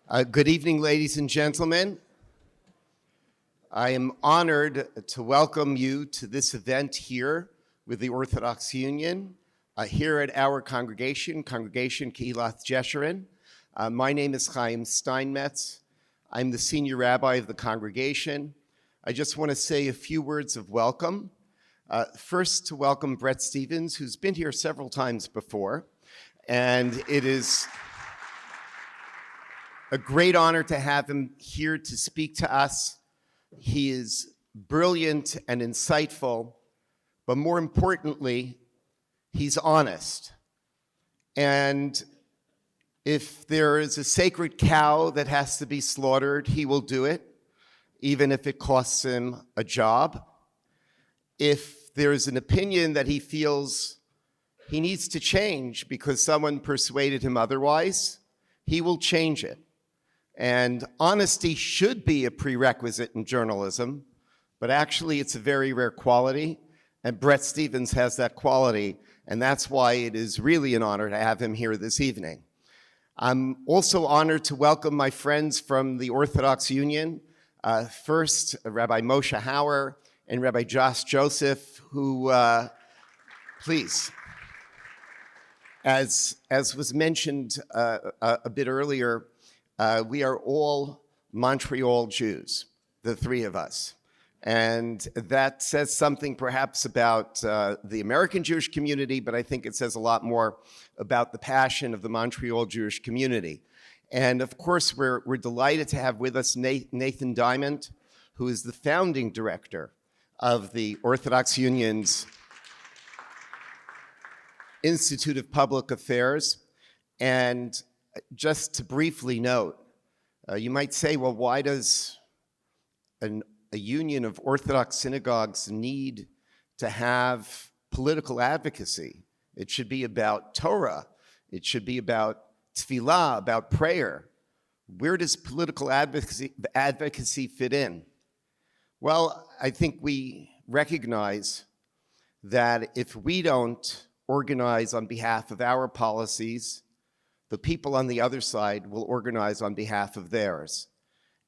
Good evening, ladies and gentlemen. I am honored to welcome you to this event here with the Orthodox Union, here at our congregation, Congregation Kehilat Jeshurun. My name is Chaim Steinmetz. I'm the senior rabbi of the congregation. I just want to say a few words of welcome. First, to welcome Brett Stevens, who's been here several times before, and it is a great honor to have him here to speak to us. He is brilliant and insightful, but more importantly, he's honest. And if there is a sacred cow that has to be slaughtered, he will do it, even if it costs him a job. If there is an opinion that he feels he needs to change because someone persuaded him otherwise, he will change it. And honesty should be a prerequisite in journalism, but actually it's a very rare quality, and Brett Stevens has that quality, and that's why it is really an honor to have him here this evening. I'm also honored to welcome my friends from the Orthodox Union. First, Rabbi Moshe Hauer and Rabbi Josh Joseph, who, please. As was mentioned a bit earlier, we are all Montreal Jews, the three of us. And that says something perhaps about the American Jewish community, but I think it says a lot more about the passion of the Montreal Jewish community. And of course, we're delighted to have with us Nathan Diamond, who is the founding director of the Orthodox Union's Institute of Public Affairs. And just to briefly note, you might say, well, why does a union of Orthodox synagogues need to have political advocacy? It should be about Torah. It should be about tefillah, about prayer. Where does political advocacy fit in? Well, I think we recognize that if we don't organize on behalf of our policies, the people on the other side will organize on behalf of theirs.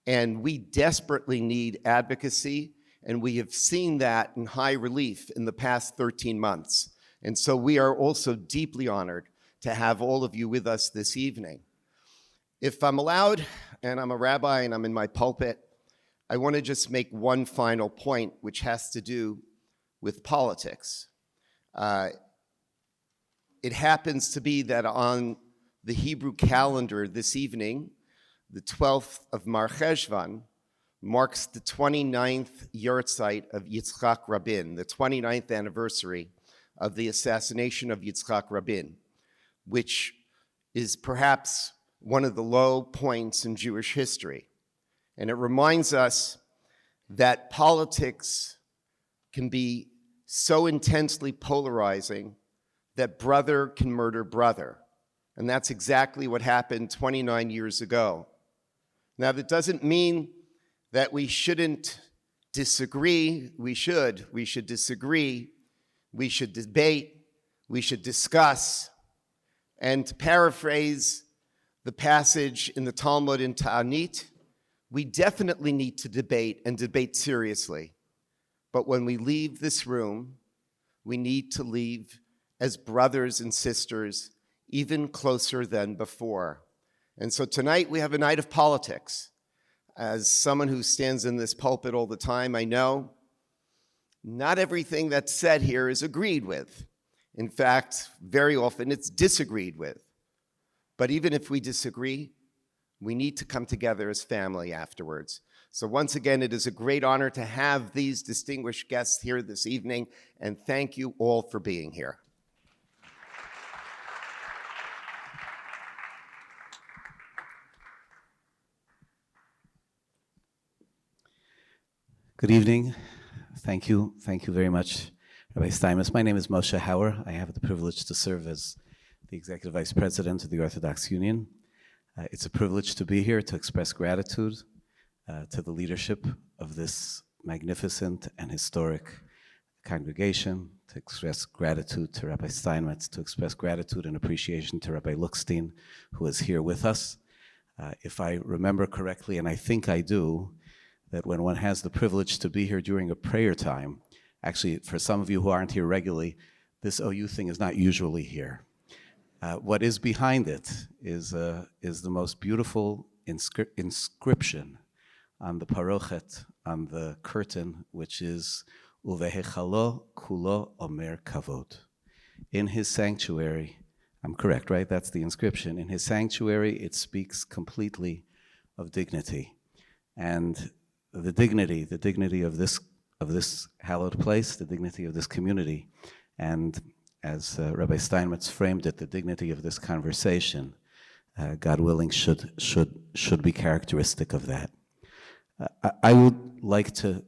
And we desperately need advocacy, and we have seen that in high relief in the past 13 months. And so we are also deeply honored to have all of you with us this evening. If I'm allowed, and I'm a rabbi and I'm in my pulpit, I want to just make one final point, which has to do with politics. It happens to be that on the Hebrew calendar this evening, the 12th of Mar Cheshvan, marks the 29th yahrzeit of Yitzhak Rabin, the 29th anniversary of the assassination of Yitzhak Rabin, which is perhaps one of the low points in Jewish history. And it reminds us that politics can be so intensely polarizing that brother can murder brother. And that's exactly what happened 29 years ago. Now, that doesn't mean that we shouldn't disagree. We should disagree. We should debate. We should discuss. And to paraphrase the passage in the Talmud in Ta'anit, we definitely need to debate and debate seriously. But when we leave this room, we need to leave as brothers and sisters, even closer than before. And so tonight we have a night of politics. As someone who stands in this pulpit all the time, I know not everything that's said here is agreed with. In fact, very often it's disagreed with. But even if we disagree, we need to come together as family afterwards. So once again, it is a great honor to have these distinguished guests here this evening, and thank you all for being here. Good evening. Thank you. Thank you very much, Rabbi Steinmetz. My name is Moshe Hauer. I have the privilege to serve as the Executive Vice President of the Orthodox Union. It's a privilege to be here to express gratitude to the leadership of this magnificent and historic congregation, to express gratitude to Rabbi Steinmetz, to express gratitude and appreciation to Rabbi Lookstein, who is here with us. If I remember correctly, and I think I do, that when one has the privilege to be here during a prayer time, actually, for some of you who aren't here regularly, this OU thing is not usually here. What is behind it is the most beautiful inscription on the parochet, on the curtain, which is Uvehechalo kulo omer kavod. In his sanctuary, I'm correct, right? That's the inscription. In his sanctuary, it speaks completely of dignity. And the dignity of this hallowed place, the dignity of this community, and as Rabbi Steinmetz framed it, the dignity of this conversation, God willing, should be characteristic of that. I would like to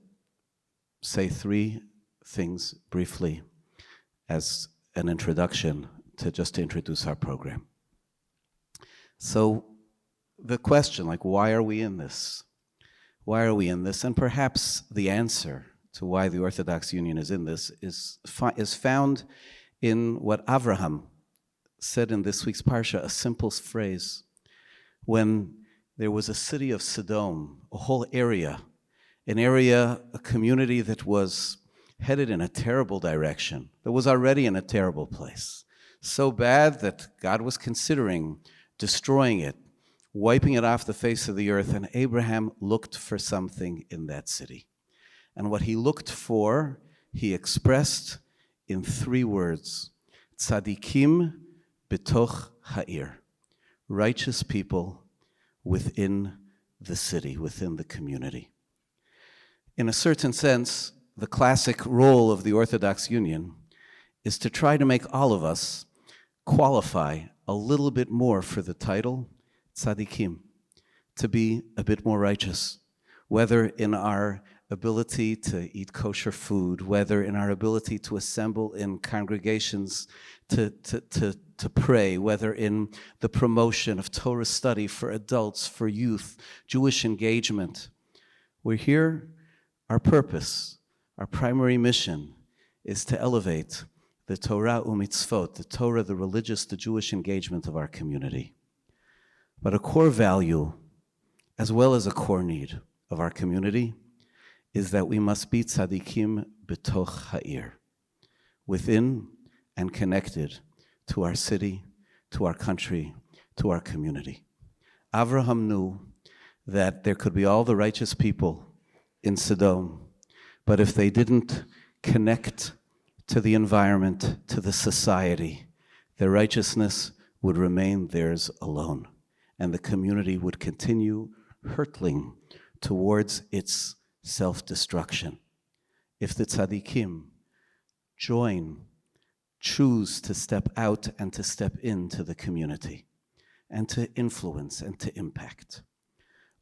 say three things briefly as an introduction to introduce our program. So the question, like, why are we in this? Why are we in this? And perhaps the answer to why the Orthodox Union is in this is found in what Avraham said in this week's Parsha, a simple phrase. When there was a city of Sodom, a whole area, a community that was headed in a terrible direction, that was already in a terrible place. So bad that God was considering destroying it, wiping it off the face of the earth, and Abraham looked for something in that city. And what he looked for, he expressed in three words: tzadikim betoch ha'ir, righteous people within the city, within the community. In a certain sense, the classic role of the Orthodox Union is to try to make all of us qualify a little bit more for the title tzadikim, to be a bit more righteous, whether in our ability to eat kosher food, whether in our ability to assemble in congregations to pray, whether in the promotion of Torah study for adults, for youth, Jewish engagement. We're here, our purpose, our primary mission is to elevate the Torah u'mitzvot, the Torah, the religious, the Jewish engagement of our community. But a core value, as well as a core need of our community, is that we must be tzadikim betoch ha'ir, within and connected to our city, to our country, to our community. Avraham knew that there could be all the righteous people in Sodom, but if they didn't connect to the environment, to the society, their righteousness would remain theirs alone, and the community would continue hurtling towards its self-destruction. If the tzaddikim choose to step out and to step into the community and to influence and to impact.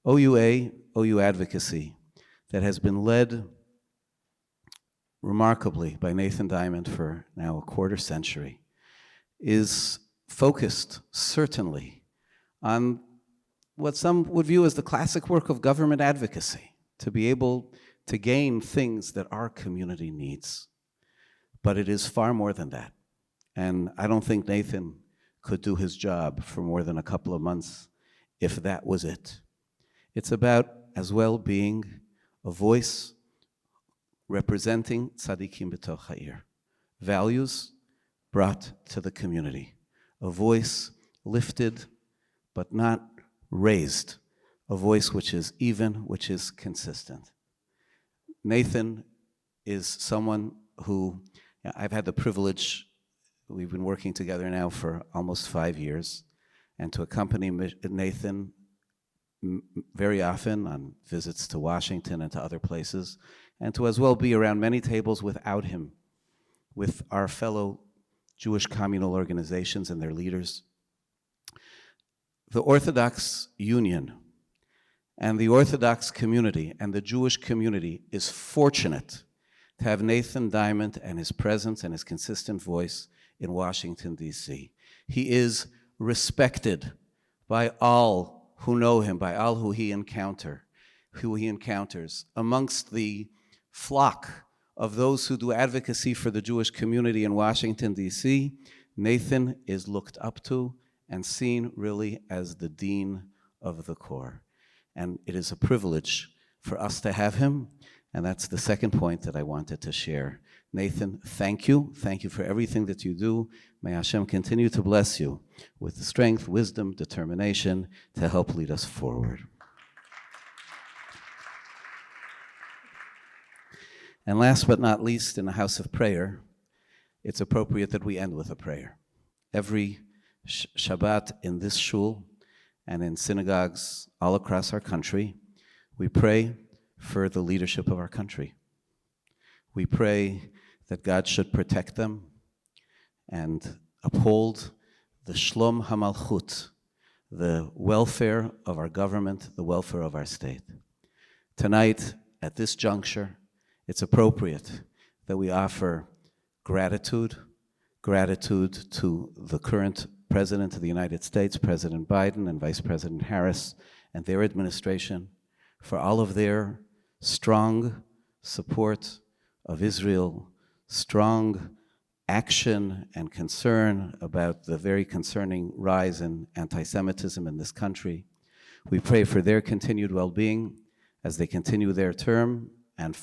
OU advocacy that has been led remarkably by Nathan Diamond for now a quarter century is focused certainly on what some would view as the classic work of government advocacy, to be able to gain things that our community needs. But it is far more than that. And I don't think Nathan could do his job for more than a couple of months if that was it. It's about, as well, being a voice representing tzadikim b'toch ha'ir, values brought to the community, a voice lifted but not raised, a voice which is even, which is consistent. Nathan is someone who I've had the privilege, we've been working together now for almost 5 years, and to accompany Nathan very often on visits to Washington and to other places, and to as well be around many tables without him, with our fellow Jewish communal organizations and their leaders. The Orthodox Union and the Orthodox community and the Jewish community is fortunate to have Nathan Diamond and his presence and his consistent voice in Washington, D.C. He is respected by all who know him, by all who he encounters. Amongst the flock of those who do advocacy for the Jewish community in Washington, D.C., Nathan is looked up to and seen really as the dean of the core. And it is a privilege for us to have him, and that's the second point that I wanted to share. Nathan, thank you. Thank you for everything that you do. May Hashem continue to bless you with the strength, wisdom, determination to help lead us forward. And last but not least, in the house of prayer, it's appropriate that we end with a prayer. Every Shabbat in this shul and in synagogues all across our country, we pray for the leadership of our country. We pray that God should protect them and uphold the Shlom HaMalchut, the welfare of our government, the welfare of our state. Tonight, at this juncture, it's appropriate that we offer gratitude to the current President of the United States, President Biden, and Vice President Harris, and their administration for all of their strong support of Israel, strong action and concern about the very concerning rise in anti-Semitism in this country. We pray for their continued well-being as they continue their term and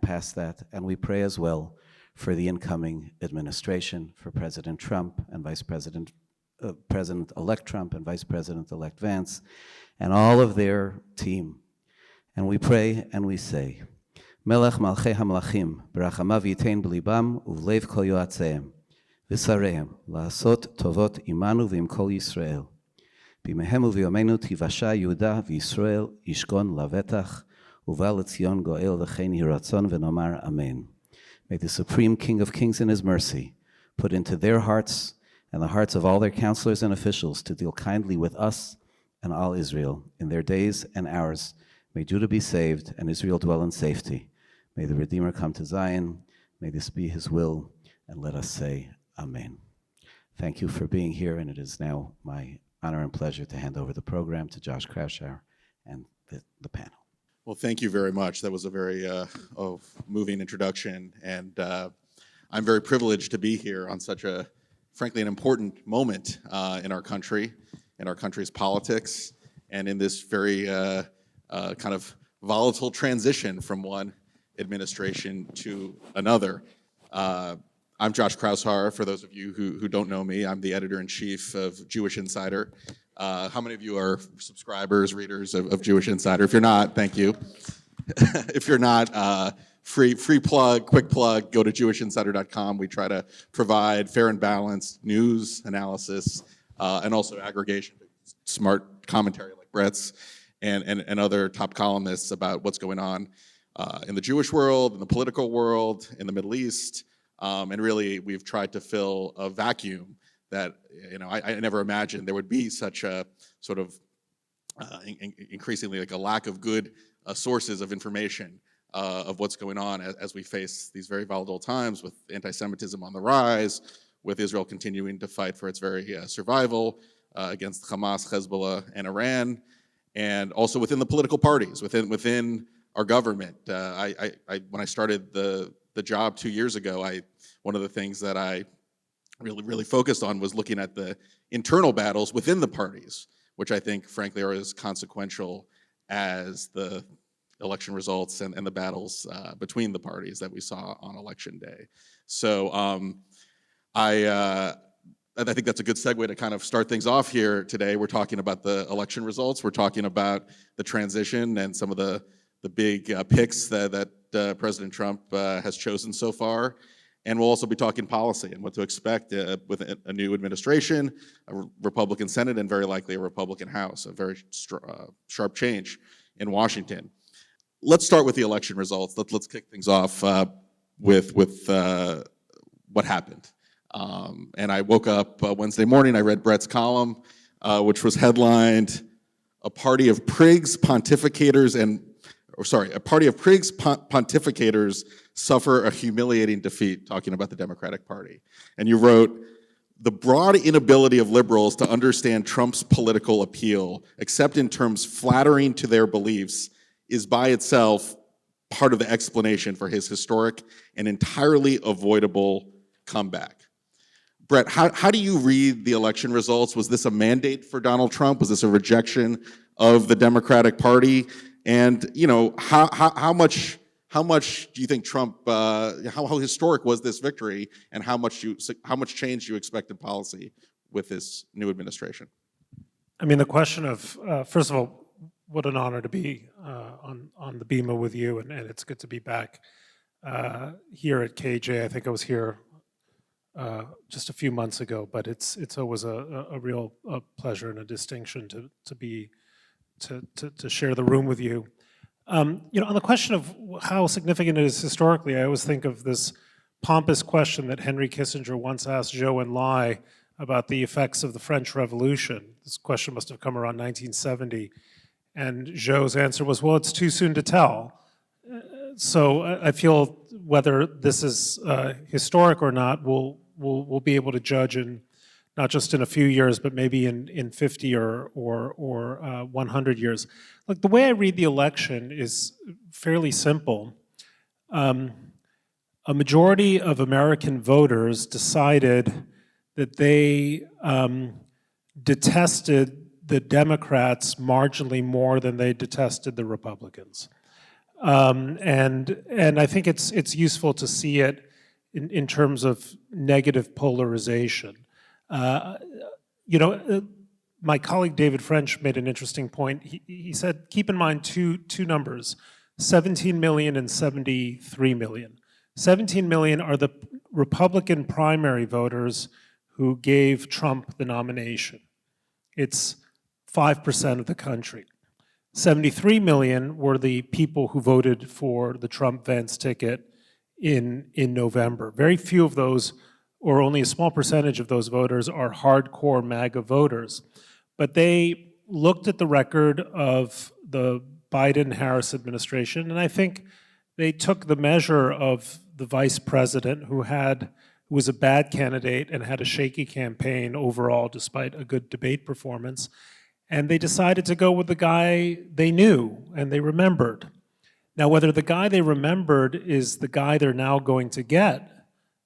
past that, and we pray as well for the incoming administration, for President Trump and President-elect Trump and Vice President-elect Vance, and all of their team. And we pray and we say, Melech Malchei HaMelachim, Berachamav Yitein B'libam Uvlev Kol Yoatzeim, V'sareim, La'asot Tovot Imanu V'im Kol Yisrael. B'mehem u'v'yomenu Tivasha Yehuda V'Yisrael Yishkon Lavetach, Uval Etzion Goel V'chein Yiratzon V'nomar Amen. May the Supreme King of Kings in His mercy put into their hearts and the hearts of all their counselors and officials to deal kindly with us and all Israel in their days and hours. May Judah be saved and Israel dwell in safety. May the Redeemer come to Zion. May this be His will, and let us say Amen. Thank you for being here, and it is now my honor and pleasure to hand over the program to Josh Kraushaar and the panel. Well, thank you very much. That was a very moving introduction, and I'm very privileged to be here on such a, frankly, an important moment in our country, in our country's politics, and in this very kind of volatile transition from one administration to another. I'm Josh Kraushaar. For those of you who don't know me, I'm the editor-in-chief of Jewish Insider. How many of you are subscribers, readers of Jewish Insider? If you're not, thank you. If you're not, free plug, quick plug, go to jewishinsider.com. We try to provide fair and balanced news, analysis, and also aggregation, smart commentary like Brett's, and other top columnists about what's going on in the Jewish world, in the political world, in the Middle East. And really, we've tried to fill a vacuum that, you know, I never imagined there would be such a sort of increasingly like a lack of good sources of information of what's going on as we face these very volatile times with anti-Semitism on the rise, with Israel continuing to fight for its very survival against Hamas, Hezbollah, and Iran, and also within the political parties, within our government. When I started the job 2 years ago, one of the things that I really focused on was looking at the internal battles within the parties, which I think, frankly, are as consequential as the election results and the battles between the parties that we saw on election day. So I think that's a good segue to kind of start things off here today. We're talking about the election results. We're talking about the transition and some of the big picks that President Trump has chosen so far. And we'll also be talking policy and what to expect with a new administration, a Republican Senate, and very likely a Republican House, a very sharp change in Washington. Let's start with the election results. Let's kick things off with what happened. And I woke up Wednesday morning, I read Brett's column, which was headlined, a party of prigs, pontificators suffer a humiliating defeat, talking about the Democratic Party. And you wrote, the broad inability of liberals to understand Trump's political appeal, except in terms flattering to their beliefs, is by itself part of the explanation for his historic and entirely avoidable comeback. Brett, how do you read the election results? Was this a mandate for Donald Trump? Was this a rejection of the Democratic Party? And how much do you think Trump? How historic was this victory? And how much change do you expect in policy with this new administration? I mean, the question of first of all, what an honor to be on the BEMA with you, and it's good to be back here at KJ. I think I was here just a few months ago, but it's always a real pleasure and a distinction to share the room with you. On the question of how significant it is historically, I always think of this pompous question that Henry Kissinger once asked Zhou Enlai about the effects of the French Revolution. This question must have come around 1970, and Zhou's answer was, "Well, it's too soon to tell." So I feel whether this is historic or not, we'll be able to judge in not just in a few years, but maybe in 50 or 100 years. Look, the way I read the election is fairly simple. A majority of American voters decided that they detested the Democrats marginally more than they detested the Republicans. And I think it's useful to see it in terms of negative polarization. My colleague David French made an interesting point. He said, keep in mind two numbers, 17 million and 73 million. 17 million are the Republican primary voters who gave Trump the nomination. It's 5% of the country. 73 million were the people who voted for the Trump-Vance ticket in November. Very few of those, or only a small percentage of those voters, are hardcore MAGA voters. But they looked at the record of the Biden-Harris administration, and I think they took the measure of the vice president who was a bad candidate and had a shaky campaign overall despite a good debate performance, and they decided to go with the guy they knew and they remembered. Now, whether the guy they remembered is the guy they're now going to get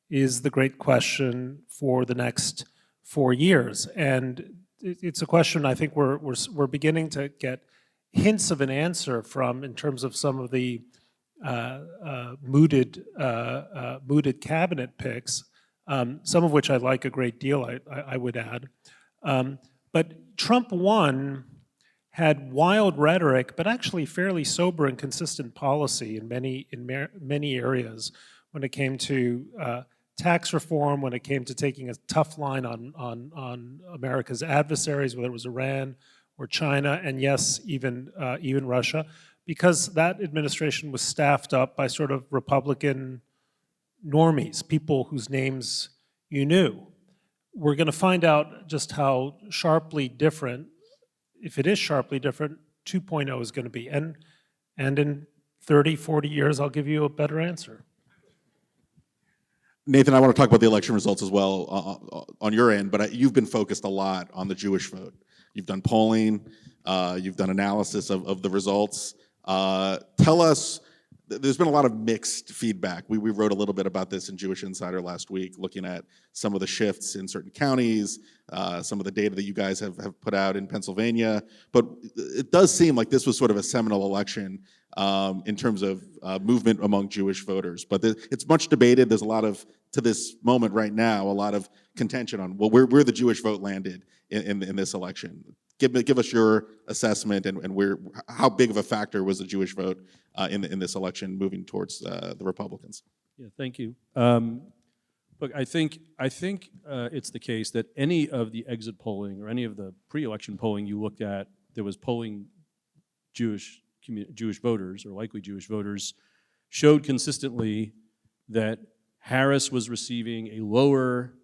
is the great question for the next 4 years. And it's a question I think we're beginning to get hints of an answer from in terms of some of the mooted cabinet picks, some of which I like a great deal, I would add. But Trump won, had wild rhetoric, but actually fairly sober and consistent policy in many areas when it came to tax reform, when it came to taking a tough line on America's adversaries, whether it was Iran or China, and yes, even Russia, because that administration was staffed up by sort of Republican normies, people whose names you knew. We're going to find out just how sharply different, if it is sharply different, 2.0 is going to be. And in 30, 40 years, I'll give you a better answer. Nathan, I want to talk about the election results as well on your end, but you've been focused a lot on the Jewish vote. You've done polling, you've done analysis of the results. Tell us, there's been a lot of mixed feedback. We wrote a little bit about this in Jewish Insider last week, looking at some of the shifts in certain counties, some of the data that you guys have put out in Pennsylvania. But it does seem like this was sort of a seminal election in terms of movement among Jewish voters. But it's much debated. There's a lot of, to this moment right now, a lot of contention on, well, where the Jewish vote landed in this election. Give us your assessment and how big of a factor was the Jewish vote in this election moving towards the Republicans? Yeah, thank you. Look, I think it's the case that any of the exit polling or any of the pre-election polling you looked at that was polling Jewish voters or likely Jewish voters showed consistently that Harris was receiving a lower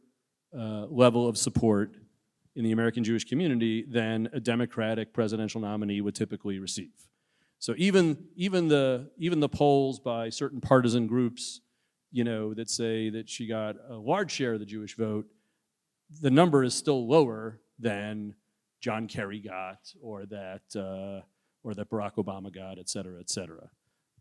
level of support in the American Jewish community than a Democratic presidential nominee would typically receive. So even the polls by certain partisan groups, that say that she got a large share of the Jewish vote, the number is still lower than John Kerry got, or that Barack Obama got, et cetera, et cetera.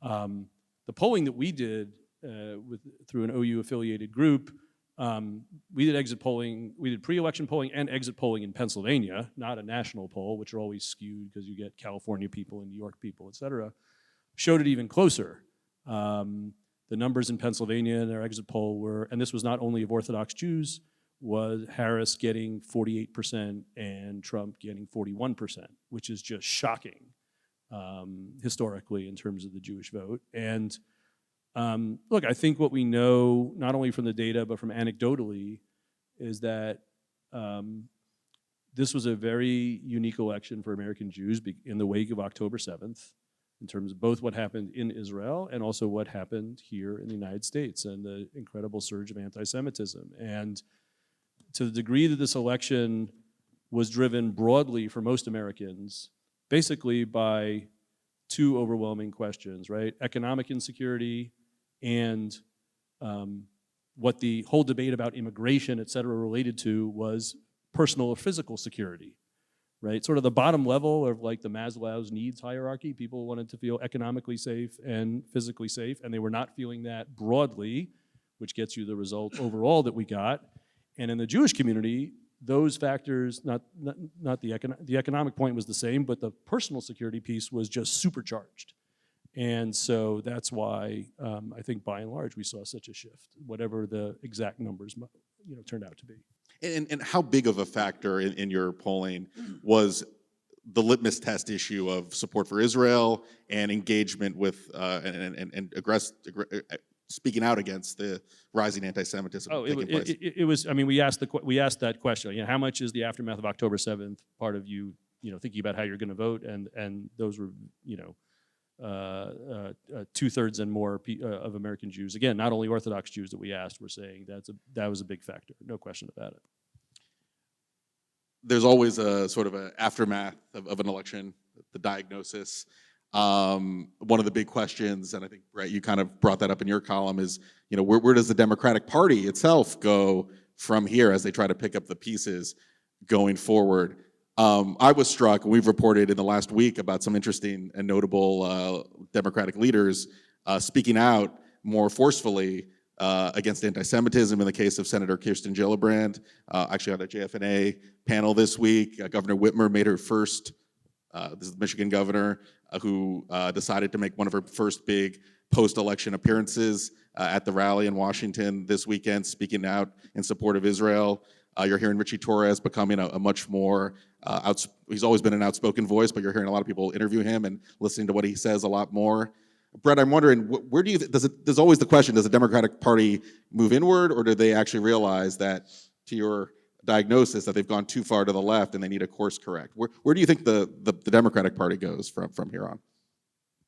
The polling that we did through an OU affiliated group we did exit polling, we did pre-election polling and exit polling in Pennsylvania, not a national poll, which are always skewed because you get California people and New York people, et cetera, showed it even closer. The numbers in Pennsylvania in their exit poll were, and this was not only of Orthodox Jews, was Harris getting 48% and Trump getting 41%, which is just shocking historically in terms of the Jewish vote. And look, I think what we know, not only from the data, but from anecdotally, is that this was a very unique election for American Jews in the wake of October 7th, in terms of both what happened in Israel and also what happened here in the United States and the incredible surge of anti-Semitism. And to the degree that this election was driven broadly for most Americans, basically by two overwhelming questions, right? Economic insecurity and what the whole debate about immigration, et cetera, related to was personal or physical security, right? Sort of the bottom level of like the Maslow's needs hierarchy. People wanted to feel economically safe and physically safe, and they were not feeling that broadly, which gets you the result overall that we got. And in the Jewish community, those factors, not the economic point was the same, but the personal security piece was just supercharged. And so that's why I think by and large we saw such a shift, whatever the exact numbers turned out to be. And how big of a factor in your polling was the litmus test issue of support for Israel and engagement with and speaking out against the rising anti-Semitism taking place? It was. I mean, we asked that question. How much is the aftermath of October 7th part of you thinking about how you're going to vote? And those were 2/3 and more of American Jews. Again, not only Orthodox Jews that we asked were saying that was a big factor. No question about it. There's always a sort of an aftermath of an election, the diagnosis. One of the big questions, and I think, Brett, you kind of brought that up in your column, is where does the Democratic Party itself go from here as they try to pick up the pieces going forward? I was struck, and we've reported in the last week about some interesting and notable Democratic leaders speaking out more forcefully against anti-Semitism in the case of Senator Kirsten Gillibrand. Actually on a JFNA panel this week, Governor Whitmer made her first, this is the Michigan governor, who decided to make one of her first big post-election appearances at the rally in Washington this weekend, speaking out in support of Israel. You're hearing Richie Torres becoming a much more, he's always been an outspoken voice, but you're hearing a lot of people interview him and listening to what he says a lot more. Brett, I'm wondering, where do you, there's always the question, does the Democratic Party move inward, or do they actually realize that, to your diagnosis, that they've gone too far to the left and they need a course correct? Where do you think the Democratic Party goes from here on?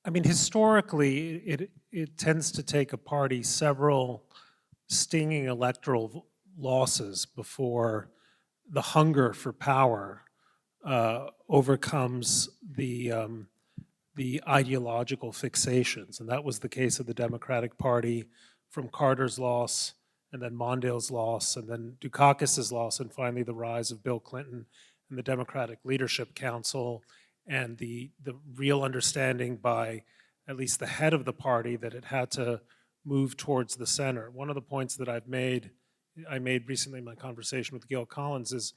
I mean, historically, it tends to take a party several stinging electoral losses before the hunger for power overcomes the ideological fixations. And that was the case of the Democratic Party from Carter's loss, and then Mondale's loss, and then Dukakis's loss, and finally the rise of Bill Clinton and the Democratic Leadership Council, and the real understanding by at least the head of the party that it had to move towards the center. One of the points that I made recently in my conversation with Gail Collins is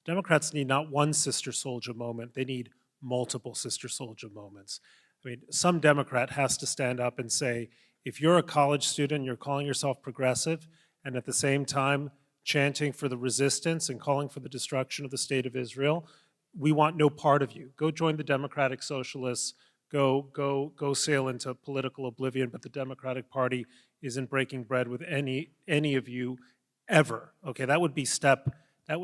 Democrats need not one sister soldier moment, they need multiple sister soldier moments. I mean, some Democrat has to stand up and say, if you're a college student, you're calling yourself progressive, and at the same time chanting for the resistance and calling for the destruction of the state of Israel, we want no part of you. Go join the Democratic Socialists, go sail into political oblivion, but the Democratic Party isn't breaking bread with any of you ever. Okay, that would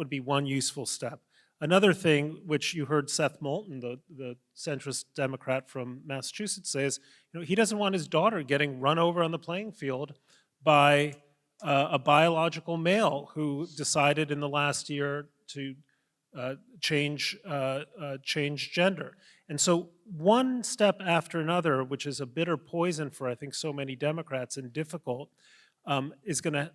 be one useful step. Another thing, which you heard Seth Moulton, the centrist Democrat from Massachusetts, say is, he doesn't want his daughter getting run over on the playing field by a biological male who decided in the last year to change gender. And so one step after another, which is a bitter poison for I think so many Democrats and difficult, is gonna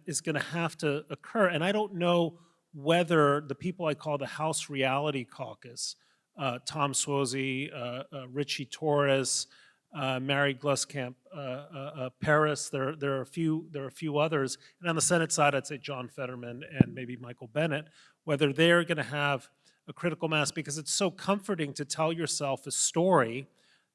have to occur. And I don't know whether the people I call the House Reality Caucus, Tom Suozzi, Richie Torres, Mary Gluskamp, Paris. There are a few others, and on the Senate side, I'd say John Fetterman and maybe Michael Bennet. Whether they're going to have a critical mass, because it's so comforting to tell yourself a story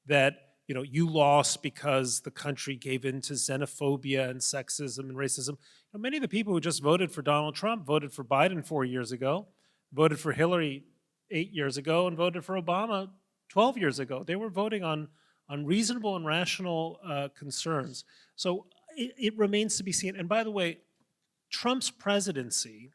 that you lost because the country gave in to xenophobia and sexism and racism. Many of the people who just voted for Donald Trump voted for Biden 4 years ago, voted for Hillary 8 years ago, and voted for Obama 12 years ago. They were voting on reasonable and rational concerns. So it remains to be seen. And by the way, Trump's presidency,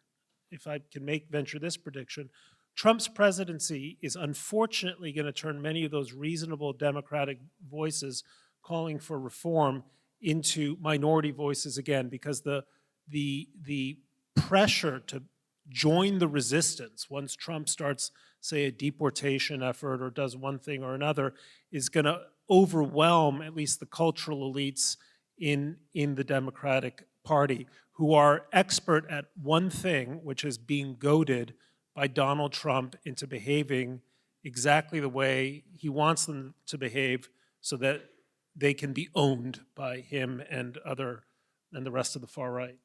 if I can venture this prediction, Trump's presidency is unfortunately going to turn many of those reasonable Democratic voices calling for reform into minority voices again, because the pressure to join the resistance once Trump starts, say, a deportation effort or does one thing or another is going to overwhelm at least the cultural elites in the Democratic Party, who are expert at one thing, which is being goaded by Donald Trump into behaving exactly the way he wants them to behave so that they can be owned by him and the rest of the far right.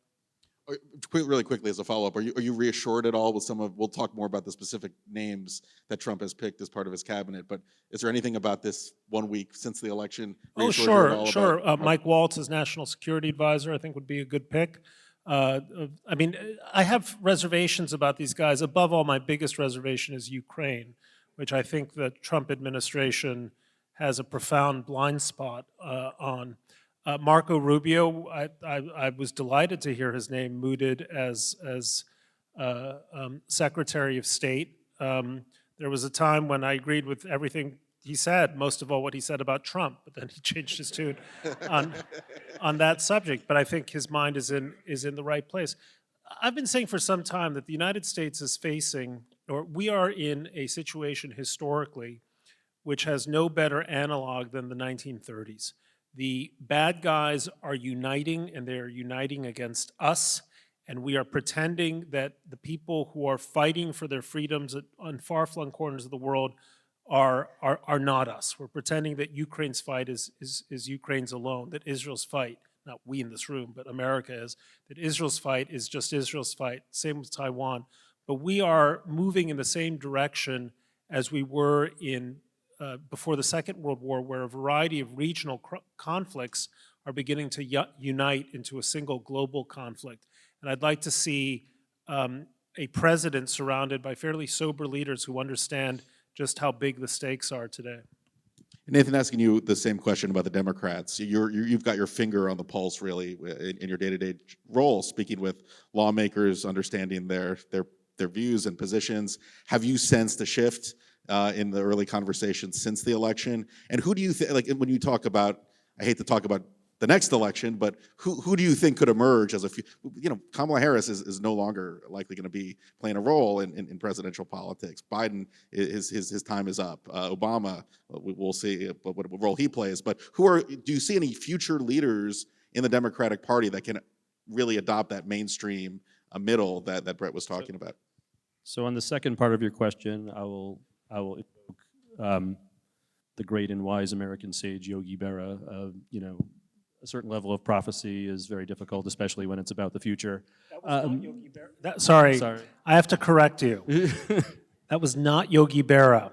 Really quickly as a follow-up, are you reassured at all with we'll talk more about the specific names that Trump has picked as part of his cabinet, but is there anything about this 1 week since the election? Oh, reassured you at all sure. about- Mike Waltz as National Security Advisor, I think would be a good pick. I mean, I have reservations about these guys. Above all, my biggest reservation is Ukraine, which I think the Trump administration has a profound blind spot on. Marco Rubio, I was delighted to hear his name mooted as Secretary of State. There was a time when I agreed with everything he said, most of all what he said about Trump, but then he changed his tune on that subject. But I think his mind is in the right place. I've been saying for some time that the United States is facing, or we are in a situation historically which has no better analog than the 1930s. The bad guys are uniting, and they're uniting against us, and we are pretending that the people who are fighting for their freedoms on far-flung corners of the world are not us. We're pretending that Ukraine's fight is Ukraine's alone, that Israel's fight, not we in this room, but America is, that Israel's fight is just Israel's fight, same with Taiwan. But we are moving in the same direction as we were in before the Second World War, where a variety of regional conflicts are beginning to unite into a single global conflict. And I'd like to see a president surrounded by fairly sober leaders who understand just how big the stakes are today. Nathan, asking you the same question about the Democrats. You've got your finger on the pulse, really, in your day-to-day role, speaking with lawmakers, understanding their views and positions. Have you sensed a shift in the early conversations since the election? And who do you think, like when you talk about, I hate to talk about the next election, but who do you think could emerge as Kamala Harris is no longer likely going to be playing a role in presidential politics. Biden, his time is up. Obama, we'll see what role he plays. But do you see any future leaders in the Democratic Party that can really adopt that mainstream middle that Brett was talking about? So on the second part of your question, I will invoke the great and wise American sage Yogi Berra. A certain level of prophecy is very difficult, especially when it's about the future. That was not Yogi Berra. Sorry, I have to correct you. That was not Yogi Berra.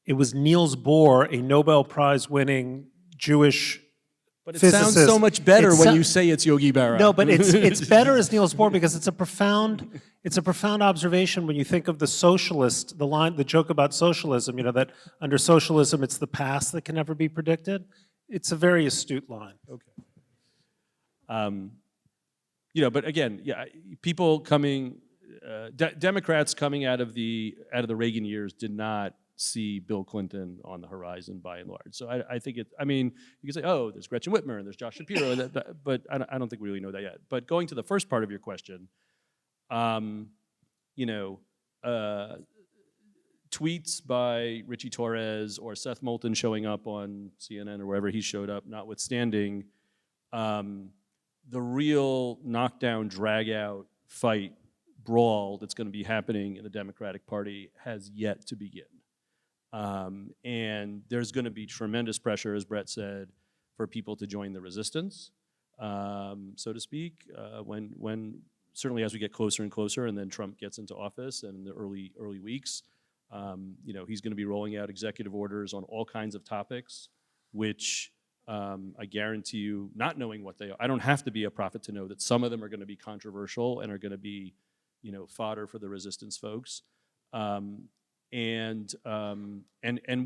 It was Niels Bohr, a Nobel Prize-winning Jewish But it physicist. sounds so much better when you say it's Yogi Berra. No, but it's better as Niels Bohr because it's a profound observation when you think of the socialist, the joke about socialism, that under socialism it's the past that can never be predicted. It's a very astute line. Okay. But again, people coming, Democrats coming out of the Reagan years did not see Bill Clinton on the horizon by and large. So I think you can say, oh, there's Gretchen Whitmer and there's Josh Shapiro, but I don't think we really know that yet. But going to the first part of your question, tweets by Richie Torres or Seth Moulton showing up on CNN or wherever he showed up, notwithstanding, the real knockdown, drag-out fight, brawl that's going to be happening in the Democratic Party has yet to begin. And there's going to be tremendous pressure, as Brett said, for people to join the resistance, so to speak, when certainly as we get closer and closer, and then Trump gets into office, and in the early weeks, he's going to be rolling out executive orders on all kinds of topics, which I guarantee you, not knowing what they are, I don't have to be a prophet to know that some of them are going to be controversial and are going to be, fodder for the resistance folks. And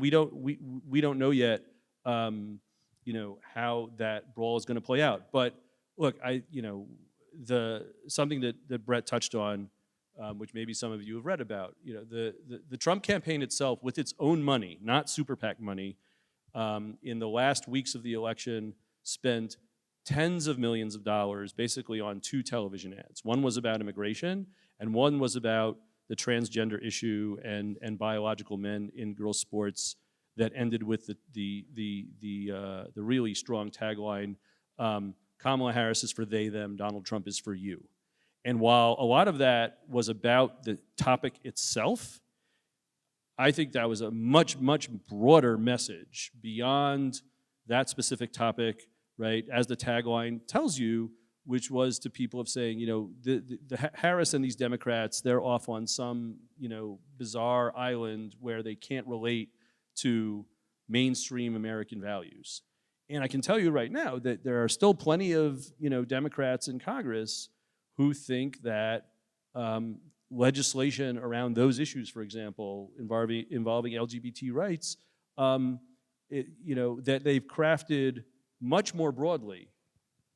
we don't know yet, how that brawl is going to play out. But look, something that Brett touched on, which maybe some of you have read about, the Trump campaign itself, with its own money, not super PAC money, in the last weeks of the election, spent tens of millions of dollars basically on 2 television ads. One was about immigration, and one was about the transgender issue and biological men in girls' sports, that ended with the really strong tagline, Kamala Harris is for they, them, Donald Trump is for you. And while a lot of that was about the topic itself, I think that was a much, much broader message beyond that specific topic, right, as the tagline tells you, which was to people of saying, the Harris and these Democrats, they're off on some, bizarre island where they can't relate to mainstream American values. And I can tell you right now that there are still plenty of, Democrats in Congress who think that legislation around those issues, for example, involving LGBT rights, that they've crafted much more broadly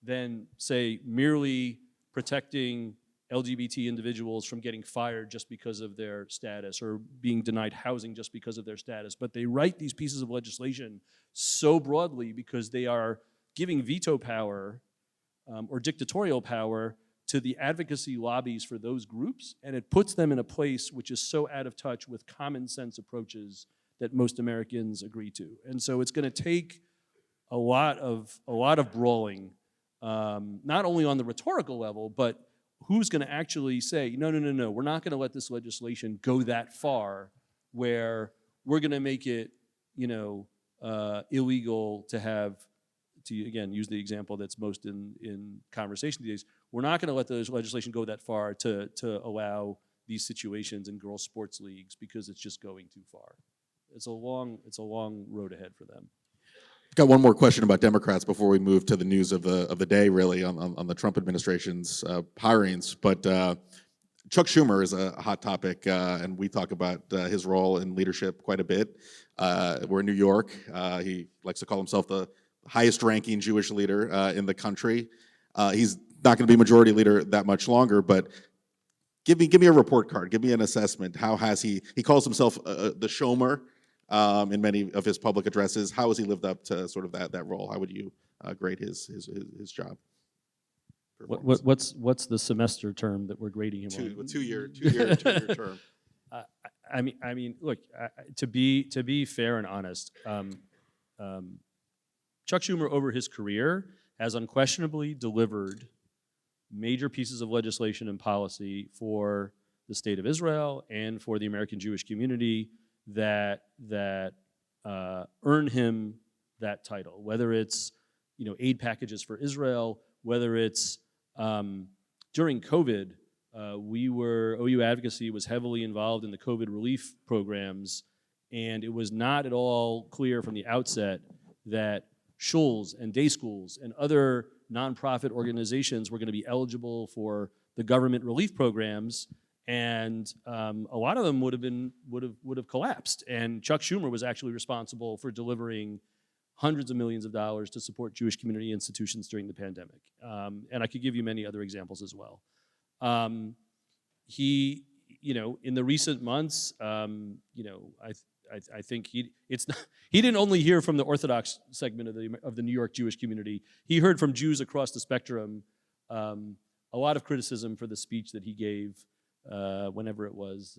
than, say, merely protecting LGBT individuals from getting fired just because of their status, or being denied housing just because of their status. But they write these pieces of legislation so broadly because they are giving veto power or dictatorial power to the advocacy lobbies for those groups, and it puts them in a place which is so out of touch with common sense approaches that most Americans agree to. And so it's going to take a lot of brawling, not only on the rhetorical level, but who's going to actually say, no, we're not going to let this legislation go that far where we're going to make it, illegal to have, to again use the example that's most in conversation these days, we're not going to let the legislation go that far to allow these situations in girls' sports leagues, because it's just going too far. It's a long road ahead for them. Got one more question about Democrats before we move to the news of the day, really, on the Trump administration's hirings. But Chuck Schumer is a hot topic, and we talk about his role in leadership quite a bit. We're in New York. He likes to call himself the highest-ranking Jewish leader in the country. He's not going to be majority leader that much longer, but give me a report card. Give me an assessment. How has he calls himself the Shomer in many of his public addresses. How has he lived up to sort of that role? How would you grade his job? What's the semester term that we're grading him on? Two-year term. I mean, look. To be fair and honest, Chuck Schumer over his career has unquestionably delivered major pieces of legislation and policy for the state of Israel and for the American Jewish community that earn him that title. Whether it's aid packages for Israel, whether it's during COVID, OU Advocacy was heavily involved in the COVID relief programs, and it was not at all clear from the outset that shuls and day schools and other nonprofit organizations were going to be eligible for the government relief programs, and a lot of them would have collapsed. And Chuck Schumer was actually responsible for delivering hundreds of millions of dollars to support Jewish community institutions during the pandemic. And I could give you many other examples as well. He, in the recent months, I think he didn't only hear from the Orthodox segment of the New York Jewish community. He heard from Jews across the spectrum a lot of criticism for the speech that he gave whenever it was,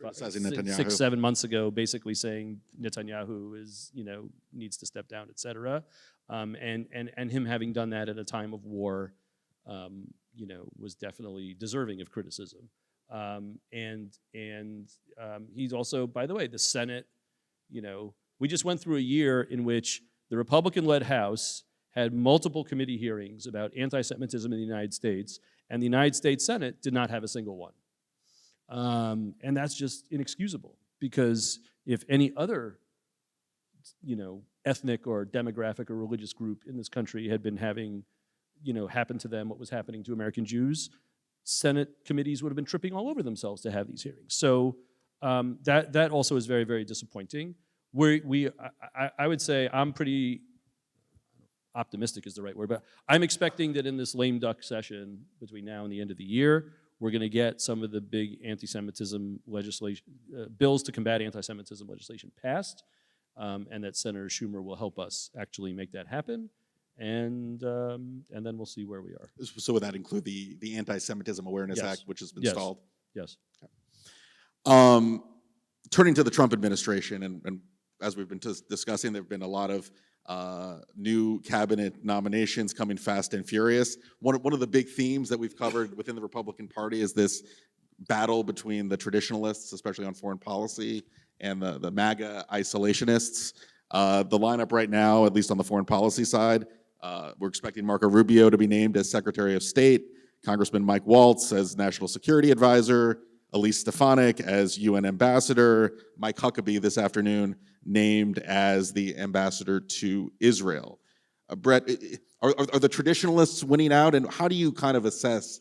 Criticizing Netanyahu. 6-7 months ago, basically saying Netanyahu needs to step down, et cetera. And him having done that at a time of war, was definitely deserving of criticism. And he's also, by the way, the Senate You know, we just went through a year in which the Republican-led House had multiple committee hearings about anti-Semitism in the United States, and the United States Senate did not have a single one. And that's just inexcusable, because if any other, you know, ethnic or demographic or religious group in this country had been having, you know, happen to them what was happening to American Jews, Senate committees would have been tripping all over themselves to have these hearings. So that also is very, very disappointing. I would say I'm pretty optimistic is the right word, but I'm expecting that in this lame duck session between now and the end of the year, we're going to get some of the big anti-Semitism legislation, bills to combat anti-Semitism legislation passed, and that Senator Schumer will help us actually make that happen, and then we'll see where we are. So would that include the Anti-Semitism Awareness Yes. Act, which has been Yes. stalled? Yes. Turning to the Trump administration, and as we've been discussing, there have been a lot of new cabinet nominations coming fast and furious. One of the big themes that we've covered within the Republican Party is this battle between the traditionalists, especially on foreign policy, and the MAGA isolationists. The lineup right now, at least on the foreign policy side, we're expecting Marco Rubio to be named as Secretary of State, Congressman Mike Waltz as National Security Advisor, Elise Stefanik as UN Ambassador, Mike Huckabee this afternoon named as the Ambassador to Israel. Brett, are the traditionalists winning out, and how do you kind of assess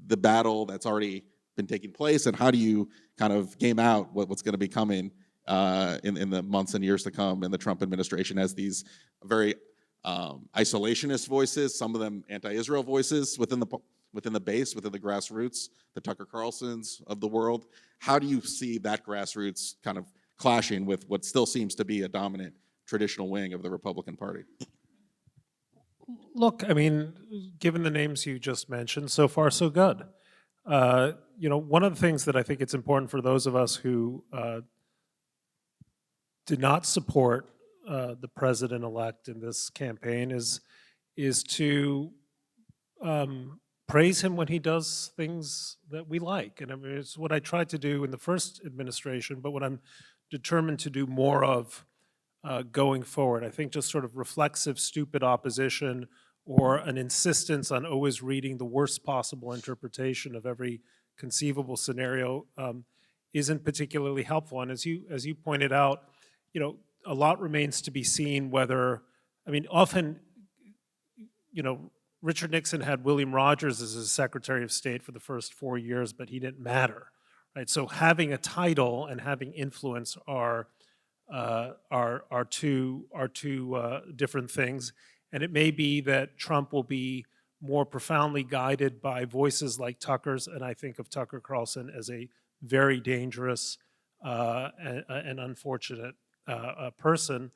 the battle that's already been taking place, and how do you kind of game out what's going to be coming in the months and years to come in the Trump administration as these very isolationist voices, some of them anti-Israel voices within the base, within the grassroots, the Tucker Carlsons of the world? How do you see that grassroots kind of clashing with what still seems to be a dominant traditional wing of the Republican Party? Look, I mean, given the names you just mentioned, so far so good. You know, one of the things that I think it's important for those of us who did not support the president-elect in this campaign is to praise him when he does things that we like. And I mean, it's what I tried to do in the first administration, but what I'm determined to do more of going forward. I think just sort of reflexive, stupid opposition or an insistence on always reading the worst possible interpretation of every conceivable scenario isn't particularly helpful. And as you pointed out, you know, a lot remains to be seen whether, I mean, often, you know, Richard Nixon had William Rogers as his Secretary of State for the first 4 years, but he didn't matter, right? So having a title and having influence are two different things. And it may be that Trump will be more profoundly guided by voices like Tucker's, and I think of Tucker Carlson as a very dangerous and unfortunate person.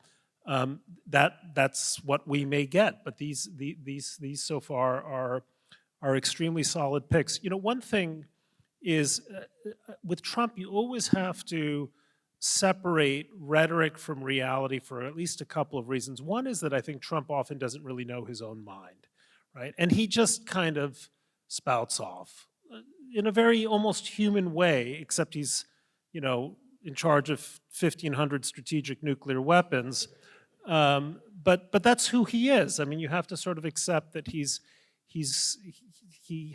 That's what we may get, but these so far are extremely solid picks. You know, one thing is with Trump, you always have to separate rhetoric from reality for at least a couple of reasons. One is that I think Trump often doesn't really know his own mind, right? And he just kind of spouts off in a very almost human way, except he's, you know, in charge of 1,500 strategic nuclear weapons. But that's who he is. I mean, you have to sort of accept that he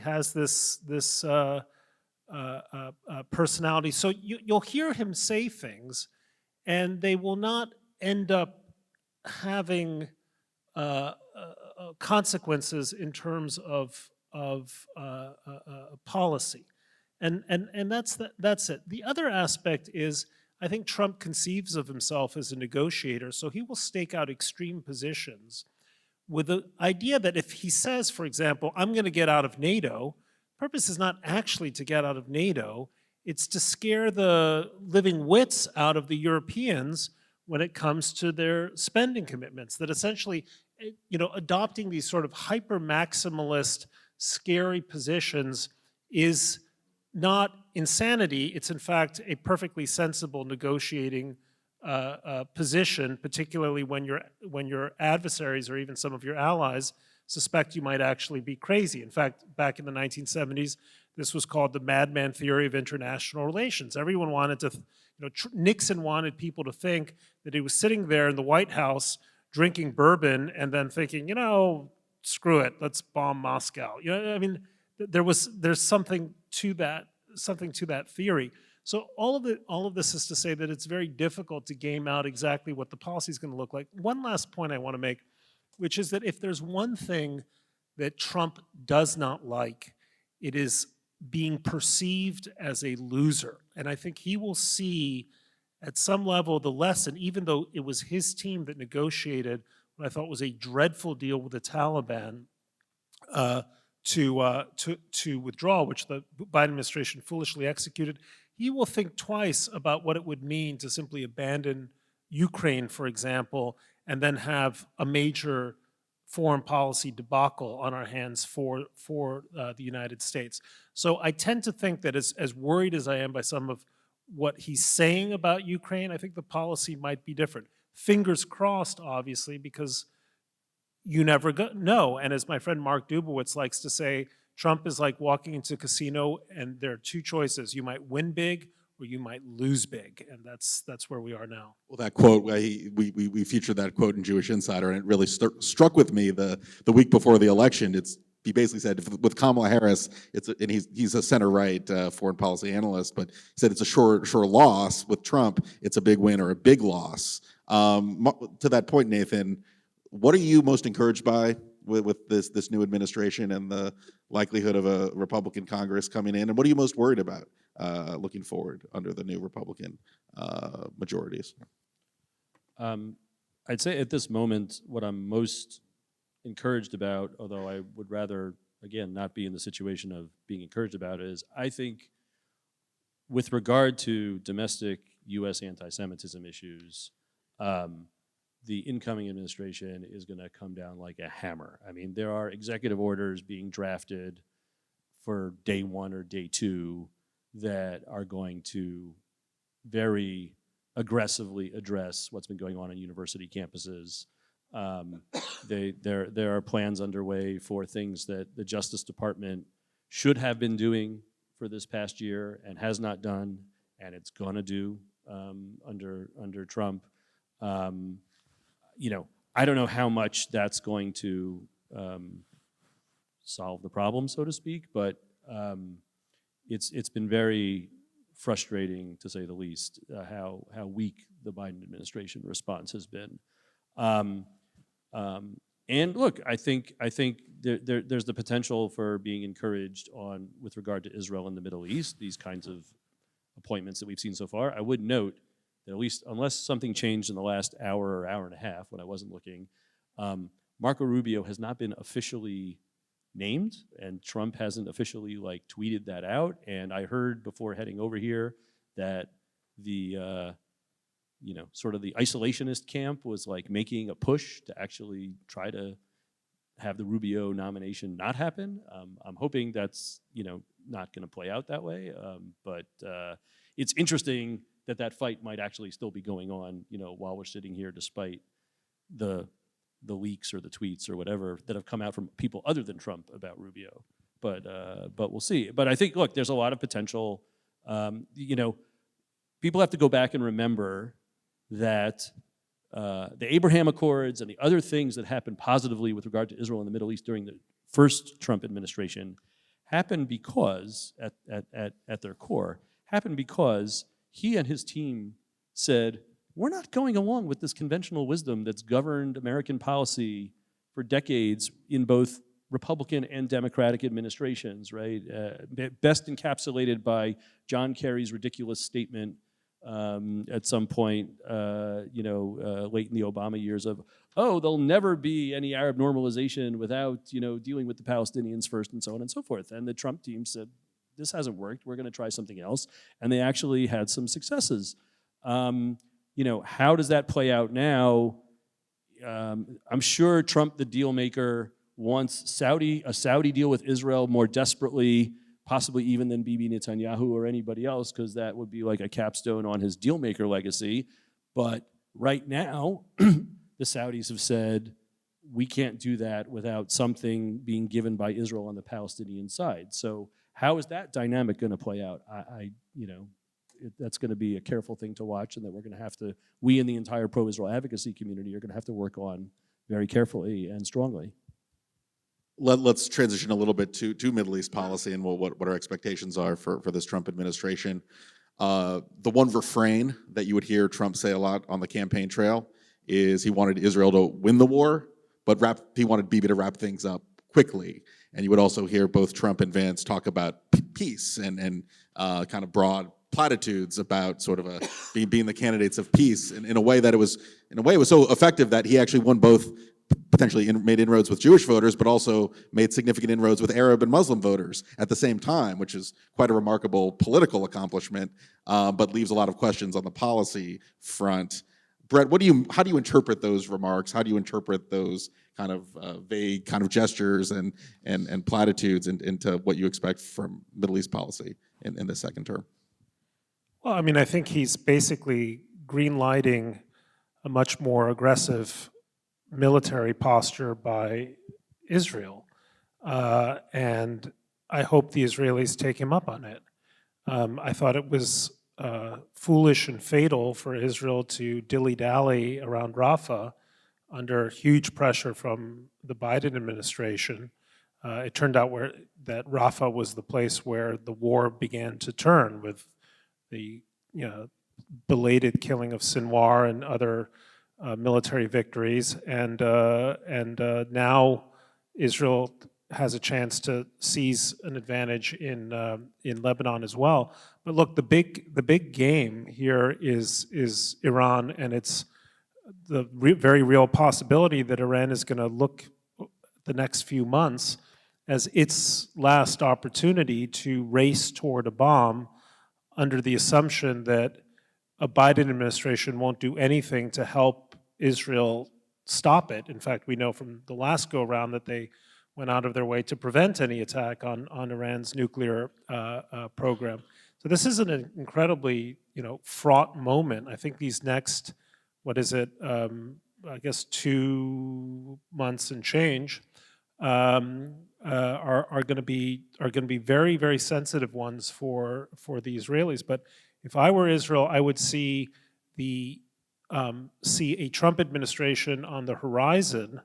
has this personality. So you'll hear him say things, and they will not end up having consequences in terms of policy, and that's it. The other aspect is, I think Trump conceives of himself as a negotiator, so he will stake out extreme positions with the idea that if he says, for example, I'm going to get out of NATO, purpose is not actually to get out of NATO, it's to scare the living wits out of the Europeans when it comes to their spending commitments, that essentially, you know, adopting these sort of hyper-maximalist, scary positions is not insanity, it's in fact a perfectly sensible negotiating position, particularly when your adversaries or even some of your allies suspect you might actually be crazy. In fact, back in the 1970s, This was called the madman theory of international relations. Everyone wanted to, Nixon wanted people to think that he was sitting there in the White House drinking bourbon and then thinking, screw it, let's bomb Moscow. I mean, there's something to that theory. So all of this is to say that it's very difficult to game out exactly what the policy is going to look like. One last point I want to make, which is that if there's one thing that Trump does not like, it is being perceived as a loser. And I think he will see at some level the lesson, even though it was his team that negotiated what I thought was a dreadful deal with the Taliban to withdraw, which the Biden administration foolishly executed. He will think twice about what it would mean to simply abandon Ukraine, for example, and then have a major foreign policy debacle on our hands for the United States. So I tend to think that as worried as I am by some of what he's saying about Ukraine, I think the policy might be different. Fingers crossed, obviously, because you never know. And as my friend Mark Dubowitz likes to say, Trump is like walking into a casino and there are two choices. You might win big or you might lose big. And that's where we are now. Well, that quote, we featured that quote in Jewish Insider, and it really struck with me the week before the election. He basically said with Kamala Harris, and he's a center-right foreign policy analyst, but he said it's a sure loss. With Trump, it's a big win or a big loss. To that point, Nathan, what are you most encouraged by with this new administration and the likelihood of a Republican Congress coming in? And what are you most worried about looking forward under the new Republican majorities? I'd say at this moment, what I'm most encouraged about, although I would rather, again, not be in the situation of being encouraged about it, is I think with regard to domestic U.S. anti-Semitism issues, the incoming administration is going to come down like a hammer. I mean, there are executive orders being drafted for day one or day two that are going to very aggressively address what's been going on university campuses. There are plans underway for things that the Justice Department should have been doing for this past year and has not done, and it's going to do under Trump. I don't know how much that's going to solve the problem, so to speak, but it's been very frustrating, to say the least, how weak the Biden administration response has been. And look, I think there's the potential for being encouraged with regard to Israel and the Middle East, these kinds of appointments that we've seen so far. I would note that at least, unless something changed in the last hour or hour and a half when I wasn't looking, Marco Rubio has not been officially named, and Trump hasn't officially tweeted that out. And I heard before heading over here that the sort of the isolationist camp was making a push to actually try to have the Rubio nomination not happen. I'm hoping that's not going to play out that way, but it's interesting that fight might actually still be going on while we're sitting here, despite the leaks or the tweets or whatever that have come out from people other than Trump about Rubio. But we'll see. But I think, look, there's a lot of potential. People have to go back and remember that the Abraham Accords and the other things that happened positively with regard to Israel and the Middle East during the first Trump administration happened because, at their core, happened because he and his team said, we're not going along with this conventional wisdom that's governed American policy for decades in both Republican and Democratic administrations, right? Best encapsulated by John Kerry's ridiculous statement at some point, late in the Obama years of, there'll never be any Arab normalization without, dealing with the Palestinians first and so on and so forth. And the Trump team said, this hasn't worked, we're going to try something else. And they actually had some successes. How does that play out now? I'm sure Trump, the deal maker, wants a Saudi deal with Israel more desperately, possibly even than Bibi Netanyahu or anybody else, because that would be like a capstone on his deal maker legacy. But right now, the Saudis have said, we can't do that without something being given by Israel on the Palestinian side. So How is that dynamic going to play out? That's going to be a careful thing to watch, and that we're going to have to, we in the entire pro-Israel advocacy community are going to have to work on very carefully and strongly. Let's transition a little bit to Middle East policy and what our expectations are for this Trump administration. The one refrain that you would hear Trump say a lot on the campaign trail is he wanted Israel to win the war, but he wanted Bibi to wrap things up quickly. And you would also hear both Trump and Vance talk about peace and kind of broad platitudes about sort of being the candidates of peace in a way that it was so effective that he actually won both, potentially made inroads with Jewish voters, but also made significant inroads with Arab and Muslim voters at the same time, which is quite a remarkable political accomplishment, but leaves a lot of questions on the policy front. Brett, how do you interpret those remarks? How do you interpret those kind of vague kind of gestures and platitudes into what you expect from Middle East policy in the second term? Well, I mean, I think he's basically green-lighting a much more aggressive military posture by Israel. And I hope the Israelis take him up on it. I thought it was foolish and fatal for Israel to dilly-dally around Rafah under huge pressure from the Biden administration. It turned out that Rafah was the place where the war began to turn, with the belated killing of Sinwar and other military victories, and now Israel has a chance to seize an advantage in Lebanon as well. But look, the big game here is Iran, and it's the very real possibility that Iran is going to look the next few months as its last opportunity to race toward a bomb, under the assumption that a Biden administration won't do anything to help Israel stop it. In fact, we know from the last go-around that they went out of their way to prevent any attack on Iran's nuclear program. So this is an incredibly, fraught moment. I think these next, I guess 2 months and change, are going to be very, very sensitive ones for the Israelis. But if I were Israel, I would see a Trump administration on the horizon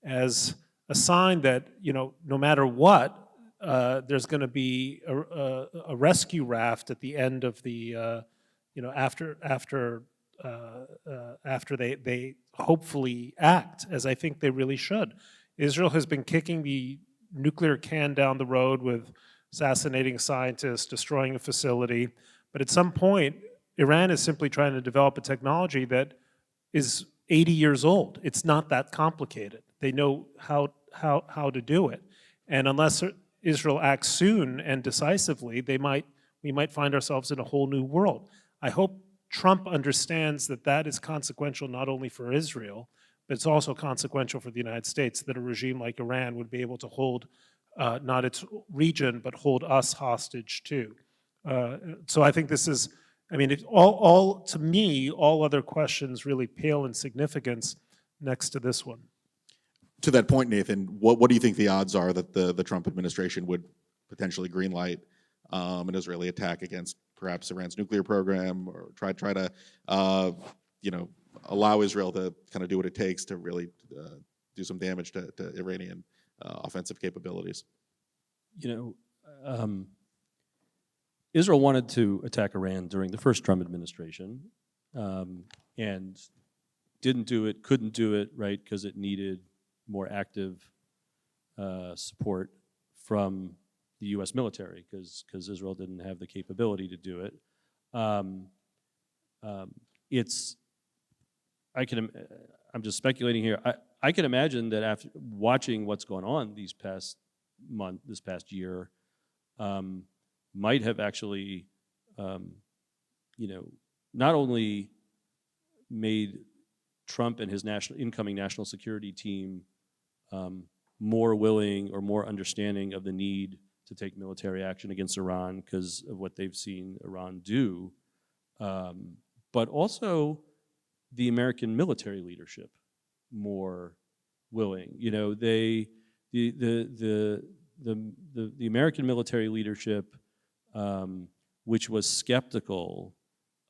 as a sign that no matter what, there's going to be a rescue raft at the end of the after they hopefully act, as I think they really should. Israel has been kicking the nuclear can down the road with assassinating scientists, destroying a facility, but at some point, Iran is simply trying to develop a technology that is 80 years old. It's not that complicated. They know how to do it. And unless Israel acts soon and decisively, we might find ourselves in a whole new world. I hope Trump understands that is consequential not only for Israel, but it's also consequential for the United States, that a regime like Iran would be able to hold not its region, but hold us hostage too. So I think this is, to me, all other questions really pale in significance next to this one. To that point, Nathan, what do you think the odds are that the Trump administration would potentially greenlight an Israeli attack against perhaps Iran's nuclear program, or try to allow Israel to kind of do what it takes to really do some damage to Iranian offensive capabilities? Israel wanted to attack Iran during the first Trump administration, and didn't do it, couldn't do it, right, because it needed more active support from the U.S. military, because Israel didn't have the capability to do it. I'm just speculating here. I can imagine that after watching what's going on this past year, might have actually, not only made Trump and his incoming national security team more willing or more understanding of the need to take military action against Iran because of what they've seen Iran do, but also the American military leadership more willing. The the American military leadership, which was skeptical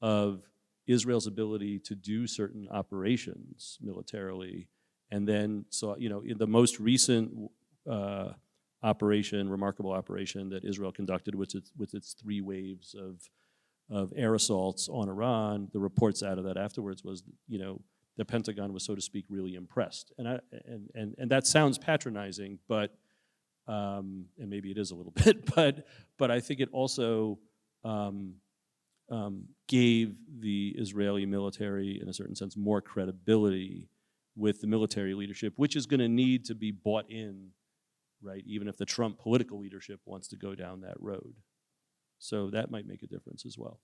of Israel's ability to do certain operations militarily, and then saw, in the most recent remarkable operation that Israel conducted with its 3 waves of air assaults on Iran, the reports out of that afterwards was, the Pentagon was, so to speak, really impressed. And that sounds patronizing, but and maybe it is a little bit, but I think it also gave the Israeli military, in a certain sense, more credibility with the military leadership, which is going to need to be bought in, right? Even if the Trump political leadership wants to go down that road. So that might make a difference as well.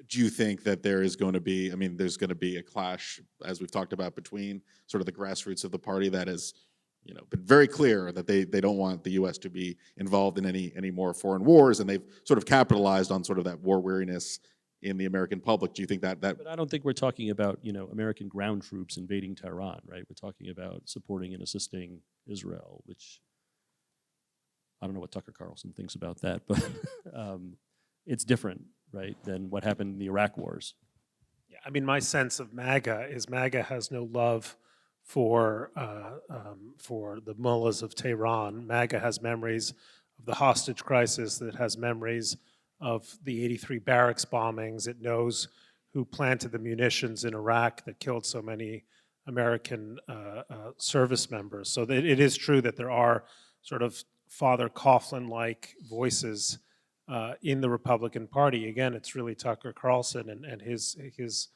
Do you think that there is going to be, there's going to be a clash, as we've talked about, between sort of the grassroots of the party that has, been very clear that they don't want the U.S. to be involved in any more foreign wars, and they've sort of capitalized on sort of that war weariness in the American public. Do you think that? But I don't think we're talking about, American ground troops invading Tehran, right? We're talking about supporting and assisting Israel, which I don't know what Tucker Carlson thinks about that, but it's different, right, than what happened in the Iraq wars. Yeah, my sense of MAGA is MAGA has no love for the mullahs of Tehran. MAGA has memories of the hostage crisis. It has memories of the '83 barracks bombings. It knows who planted the munitions in Iraq that killed so many American service members. So that it is true that there are sort of Father Coughlin-like voices in the Republican Party. Again, it's really Tucker Carlson and his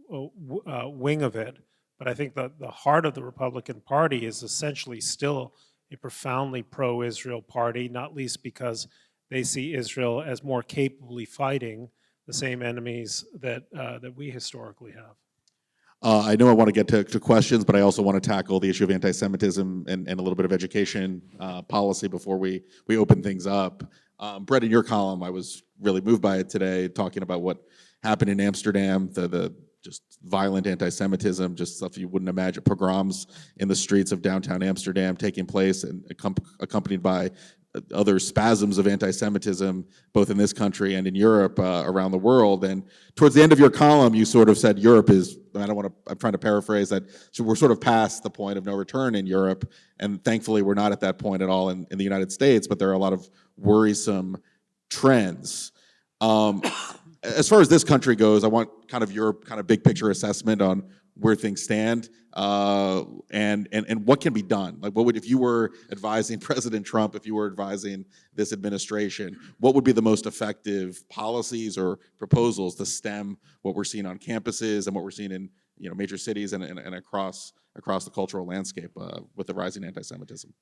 wing of it. But I think the heart of the Republican Party is essentially still a profoundly pro-Israel party, not least because they see Israel as more capably fighting the same enemies that we historically have. I know I want to get to questions, but I also want to tackle the issue of anti-Semitism and a little bit of education policy before we open things up. Brett, in your column, I was really moved by it today, talking about what happened in Amsterdam, the just violent anti-Semitism, just stuff you wouldn't imagine, pogroms in the streets of downtown Amsterdam taking place and accompanied by other spasms of anti-Semitism, both in this country and in Europe, around the world. And towards the end of your column, you sort of said Europe is, I'm trying to paraphrase that, so we're sort of past the point of no return in Europe, and thankfully we're not at that point at all in the United States, but there are a lot of worrisome trends. As far as this country goes, I want kind of your kind of big picture assessment on where things stand, and what can be done. Like, what would, if you were advising President Trump, if you were advising this administration, what would be the most effective policies or proposals to stem what we're seeing on campuses and what we're seeing in major cities and across the cultural landscape with the rising anti-Semitism?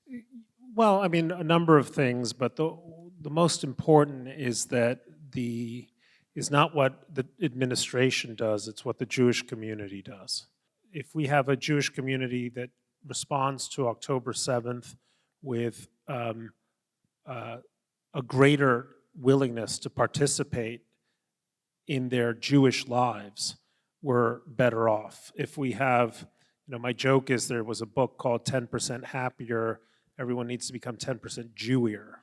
Well, a number of things, but the most important is that is not what the administration does, it's what the Jewish community does. If we have a Jewish community that responds to October 7th with a greater willingness to participate in their Jewish lives, we're better off. If we have, my joke is there was a book called 10% Happier, everyone needs to become 10% Jewier.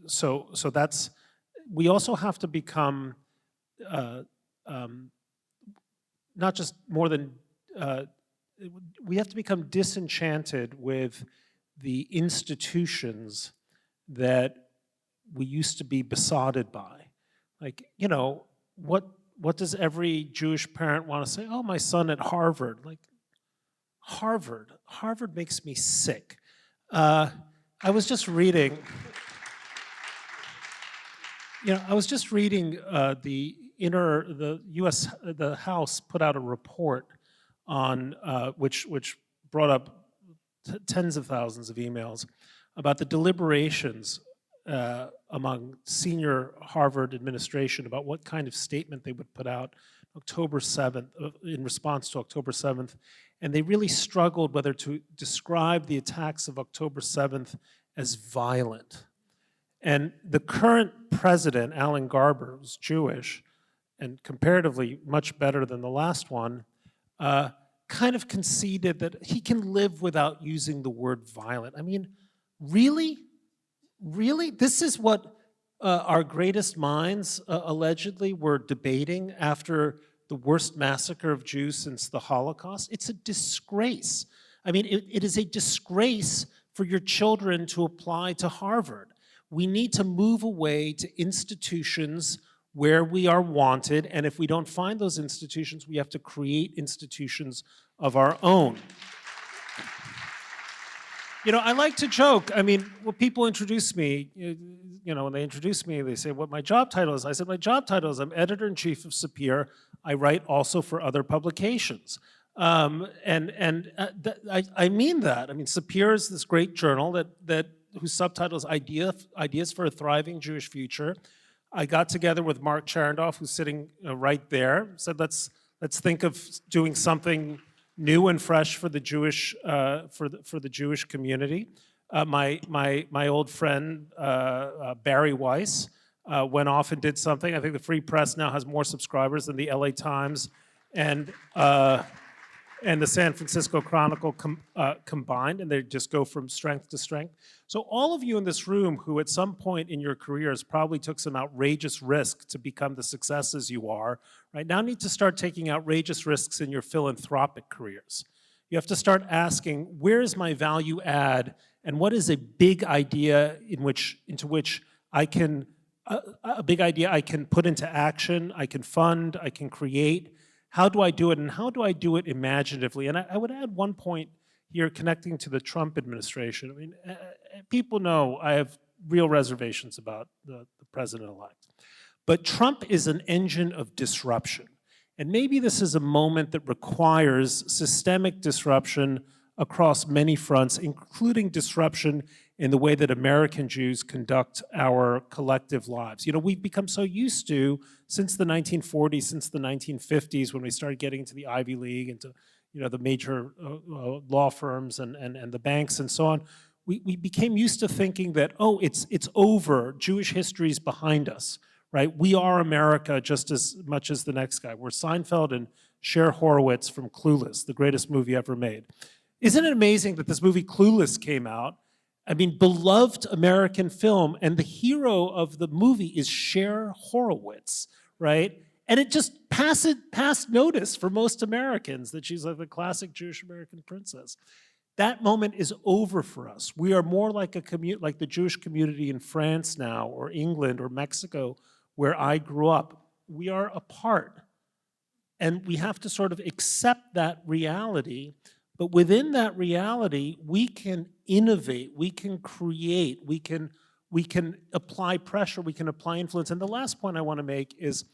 So that's, we also have to become not just more than, we have to become disenchanted with the institutions that we used to be besotted by. Like, what does every Jewish parent want to say? Oh, my son at Harvard. Like, Harvard makes me sick. I was just reading, the House put out a report on which brought up tens of thousands of emails about the deliberations among senior Harvard administration about what kind of statement they would put out October 7th in response to October 7th. And they really struggled whether to describe the attacks of October 7th as violent. And the current president, Alan Garber, who's Jewish and comparatively much better than the last one, kind of conceded that he can live without using the word violent. I mean, really? Really? This is what our greatest minds allegedly were debating after the worst massacre of Jews since the Holocaust? It's a disgrace. I mean, it is a disgrace for your children to apply to Harvard. We need to move away to institutions where we are wanted, and if we don't find those institutions, we have to create institutions of our own. You know, I like to joke. I mean, when people introduce me, you know, when they introduce me, they say what my job title is. I said, my job title is I'm editor-in-chief of Sapir. I write also for other publications. I mean that. I mean, Sapir is this great journal whose subtitle is Ideas for a Thriving Jewish Future. I got together with Mark Charendoff, who's sitting right there, said let's think of doing something new and fresh for the Jewish community. My old friend Barry Weiss went off and did something. I think the Free Press now has more subscribers than the LA Times and the San Francisco Chronicle combined, and they just go from strength to strength. So all of you in this room who at some point in your careers probably took some outrageous risk to become the successes you are, right now need to start taking outrageous risks in your philanthropic careers. You have to start asking, where is my value add, and what is a big idea into which I can, a big idea I can put into action, I can fund, I can create. How do I do it, and how do I do it imaginatively? And I would add one point here connecting to the Trump administration. I mean, people know I have real reservations about the president-elect. But Trump is an engine of disruption. And maybe this is a moment that requires systemic disruption across many fronts, including disruption in the way that American Jews conduct our collective lives. You know, we've become so used to, since the 1940s, since the 1950s, when we started getting into the Ivy League, into the major law firms and the banks and so on, we became used to thinking that, oh, it's over, Jewish history is behind us, right? We are America just as much as the next guy. We're Seinfeld and Cher Horowitz from Clueless, the greatest movie ever made. Isn't it amazing that this movie Clueless came out? I mean, beloved American film, and the hero of the movie is Cher Horowitz, right? And it just passed notice for most Americans that she's like the classic Jewish American princess. That moment is over for us. We are more like like the Jewish community in France now, or England, or Mexico, where I grew up. We are apart. And we have to sort of accept that reality. But within that reality, we can innovate, we can create, we can apply pressure, we can apply influence. And the last point I want to make is,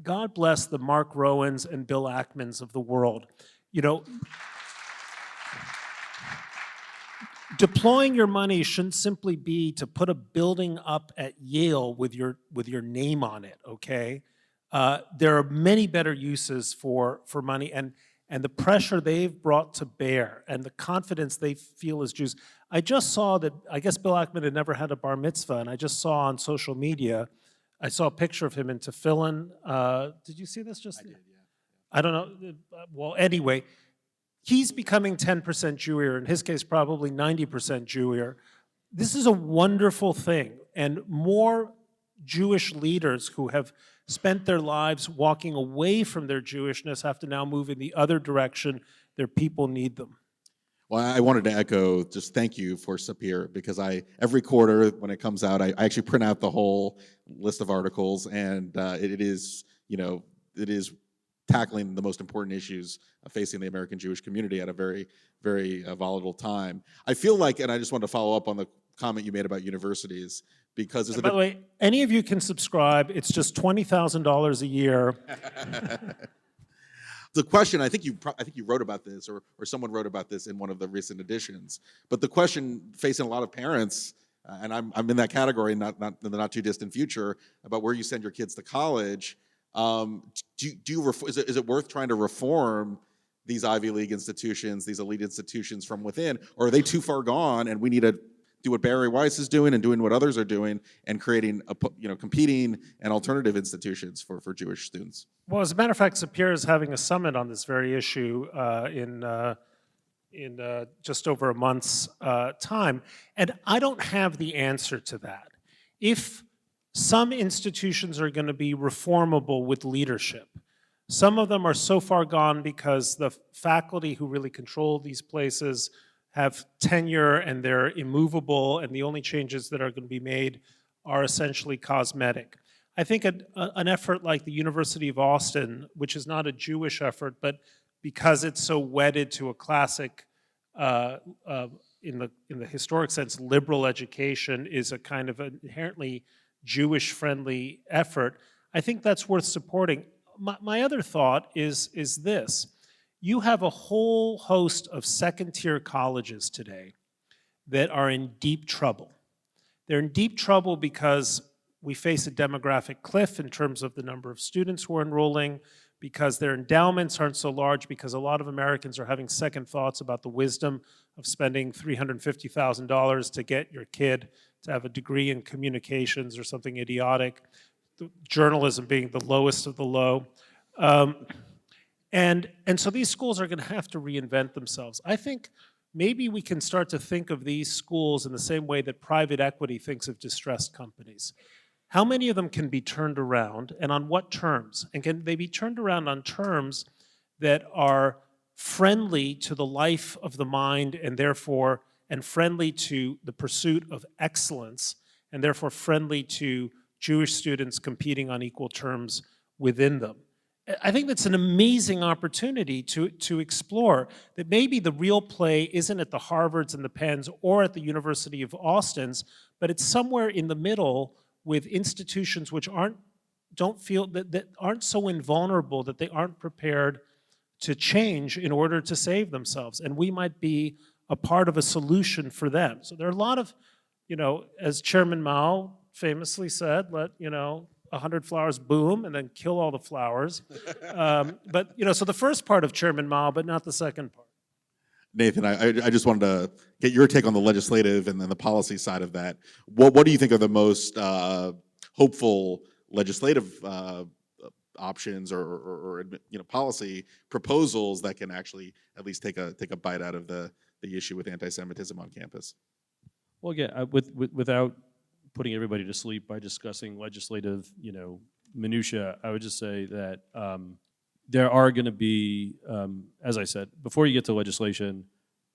God bless the Mark Rowans and Bill Ackmans of the world. You know, deploying your money shouldn't simply be to put a building up at Yale with your name on it, okay? There are many better uses for money, and the pressure they've brought to bear and the confidence they feel as Jews. I just saw that, I guess Bill Ackman had never had a bar mitzvah, and I just saw on social media, I saw a picture of him in tefillin. Did you see this just? I did, yeah. I don't know. Well, anyway, he's becoming 10% Jewier, in his case probably 90% Jewier. This is a wonderful thing, and more Jewish leaders who have spent their lives walking away from their Jewishness have to now move in the other direction. Their people need them. Well, I wanted to echo just thank you for Sapir, because every quarter when it comes out, I actually print out the whole list of articles, and it is tackling the most important issues facing the American Jewish community at a very, very volatile time. I feel like, and I just want to follow up on the comment you made about universities, because there's by the way, any of you can subscribe. It's just $20,000 a year. The question, I think you wrote about this, or someone wrote about this in one of the recent editions. But the question facing a lot of parents, and I'm in that category, not in the not too distant future, about where you send your kids to college. Is it worth trying to reform these Ivy League institutions, these elite institutions from within, or are they too far gone, and we need to do what Barry Weiss is doing and doing what others are doing and creating competing and alternative institutions for Jewish students. Well, as a matter of fact, Sapir is having a summit on this very issue in just over a month's time, and I don't have the answer to that. If some institutions are going to be reformable with leadership, some of them are so far gone because the faculty who really control these places have tenure and they're immovable, and the only changes that are going to be made are essentially cosmetic. I think an effort like the University of Austin, which is not a Jewish effort, but because it's so wedded to a classic, in the historic sense, liberal education, is a kind of an inherently Jewish-friendly effort. I think that's worth supporting. My other thought is this. You have a whole host of second-tier colleges today that are in deep trouble. They're in deep trouble because we face a demographic cliff in terms of the number of students who are enrolling, because their endowments aren't so large, because a lot of Americans are having second thoughts about the wisdom of spending $350,000 to get your kid to have a degree in communications or something idiotic, journalism being the lowest of the low. And so these schools are going to have to reinvent themselves. I think maybe we can start to think of these schools in the same way that private equity thinks of distressed companies. How many of them can be turned around, and on what terms? And can they be turned around on terms that are friendly to the life of the mind, and therefore, and friendly to the pursuit of excellence, and therefore friendly to Jewish students competing on equal terms within them? I think that's an amazing opportunity to explore, that maybe the real play isn't at the Harvards and the Penns or at the University of Austins, but it's somewhere in the middle with institutions which don't feel that aren't so invulnerable that they aren't prepared to change in order to save themselves. And we might be a part of a solution for them. So there are a lot of, as Chairman Mao famously said, let 100 flowers bloom and then kill all the flowers. But so the first part of Chairman Mao, but not the second part. Nathan, I just wanted to get your take on the legislative and then the policy side of that. What do you think are the most hopeful legislative options or policy proposals that can actually at least take a bite out of the issue with anti-Semitism on campus? Well, again, without putting everybody to sleep by discussing legislative, minutia, I would just say that there are going to be, as I said, before you get to legislation,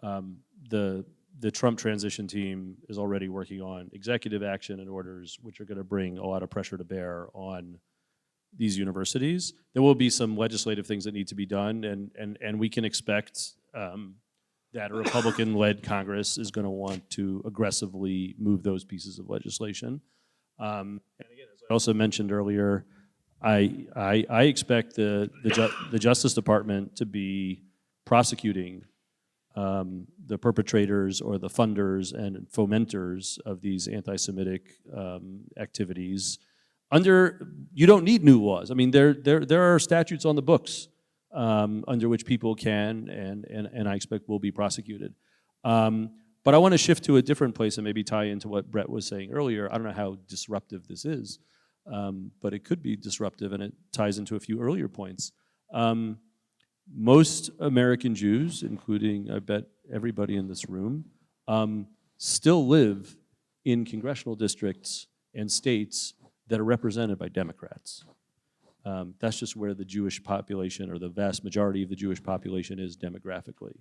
the Trump transition team is already working on executive action and orders, which are going to bring a lot of pressure to bear on these universities. There will be some legislative things that need to be done, and we can expect that a Republican-led Congress is going to want to aggressively move those pieces of legislation. And again, as I also mentioned earlier, I expect the Justice Department to be prosecuting the perpetrators or the funders and fomenters of these anti-Semitic activities. You don't need new laws. I mean, there are statutes on the books under which people can and I expect will be prosecuted. But I want to shift to a different place and maybe tie into what Brett was saying earlier. I don't know how disruptive this is, but it could be disruptive, and it ties into a few earlier points. Most American Jews, including I bet everybody in this room, still live in congressional districts and states that are represented by Democrats. That's just where the Jewish population, or the vast majority of the Jewish population, is demographically.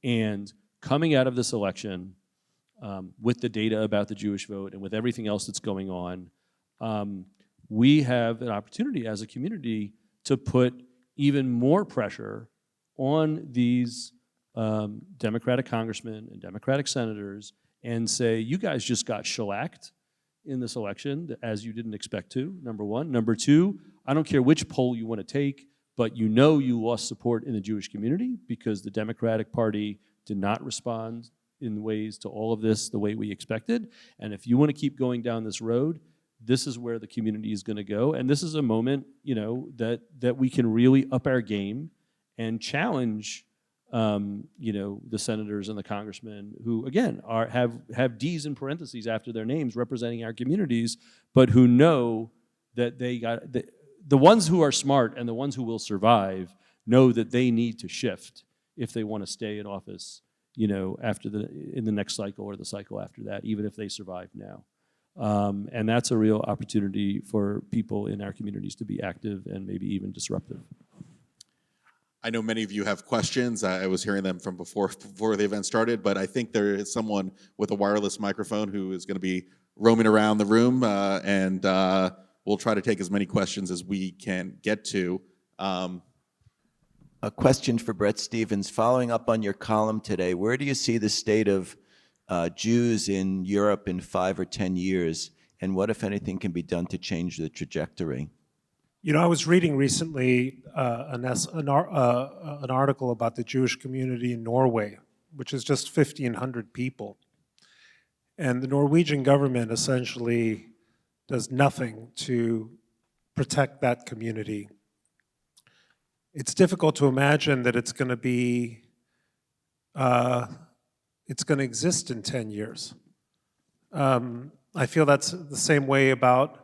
And coming out of this election, with the data about the Jewish vote and with everything else that's going on, we have an opportunity as a community to put even more pressure on these Democratic congressmen and Democratic senators and say, you guys just got shellacked in this election as you didn't expect to, number one. Number two, I don't care which poll you want to take, but you lost support in the Jewish community because the Democratic Party did not respond in ways to all of this the way we expected. And if you want to keep going down this road, this is where the community is going to go. And this is a moment, that we can really up our game and challenge the senators and the congressmen who, again, have D's in parentheses after their names representing our communities, but who know that the ones who are smart and the ones who will survive know that they need to shift if they want to stay in office, in the next cycle or the cycle after that, even if they survive now. And that's a real opportunity for people in our communities to be active and maybe even disruptive. I know many of you have questions. I was hearing them from before the event started, but I think there is someone with a wireless microphone who is going to be roaming around the room, and we'll try to take as many questions as we can get to. A question for Bret Stephens. Following up on your column today, where do you see the state of Jews in Europe in 5 or 10 years, and what, if anything, can be done to change the trajectory? I was reading recently an article about the Jewish community in Norway, which is just 1,500 people. And the Norwegian government essentially does nothing to protect that community. It's difficult to imagine that it's going to exist in 10 years. I feel that's the same way about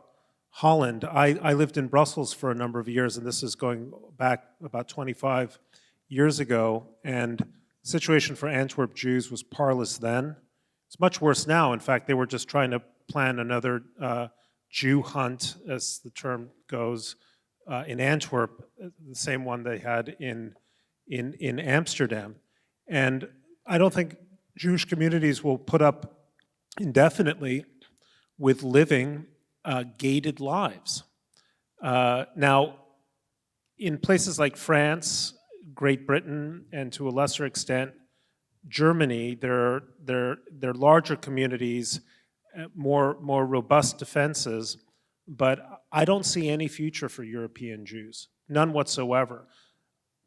Holland. I lived in Brussels for a number of years, and this is going back about 25 years ago, and the situation for Antwerp Jews was parlous then. It's much worse now. In fact, they were just trying to plan another Jew hunt, as the term goes, in Antwerp, the same one they had in Amsterdam. And I don't think Jewish communities will put up indefinitely with living gated lives. Now, in places like France, Great Britain, and to a lesser extent, Germany, they're larger communities, more robust defenses, but I don't see any future for European Jews, none whatsoever.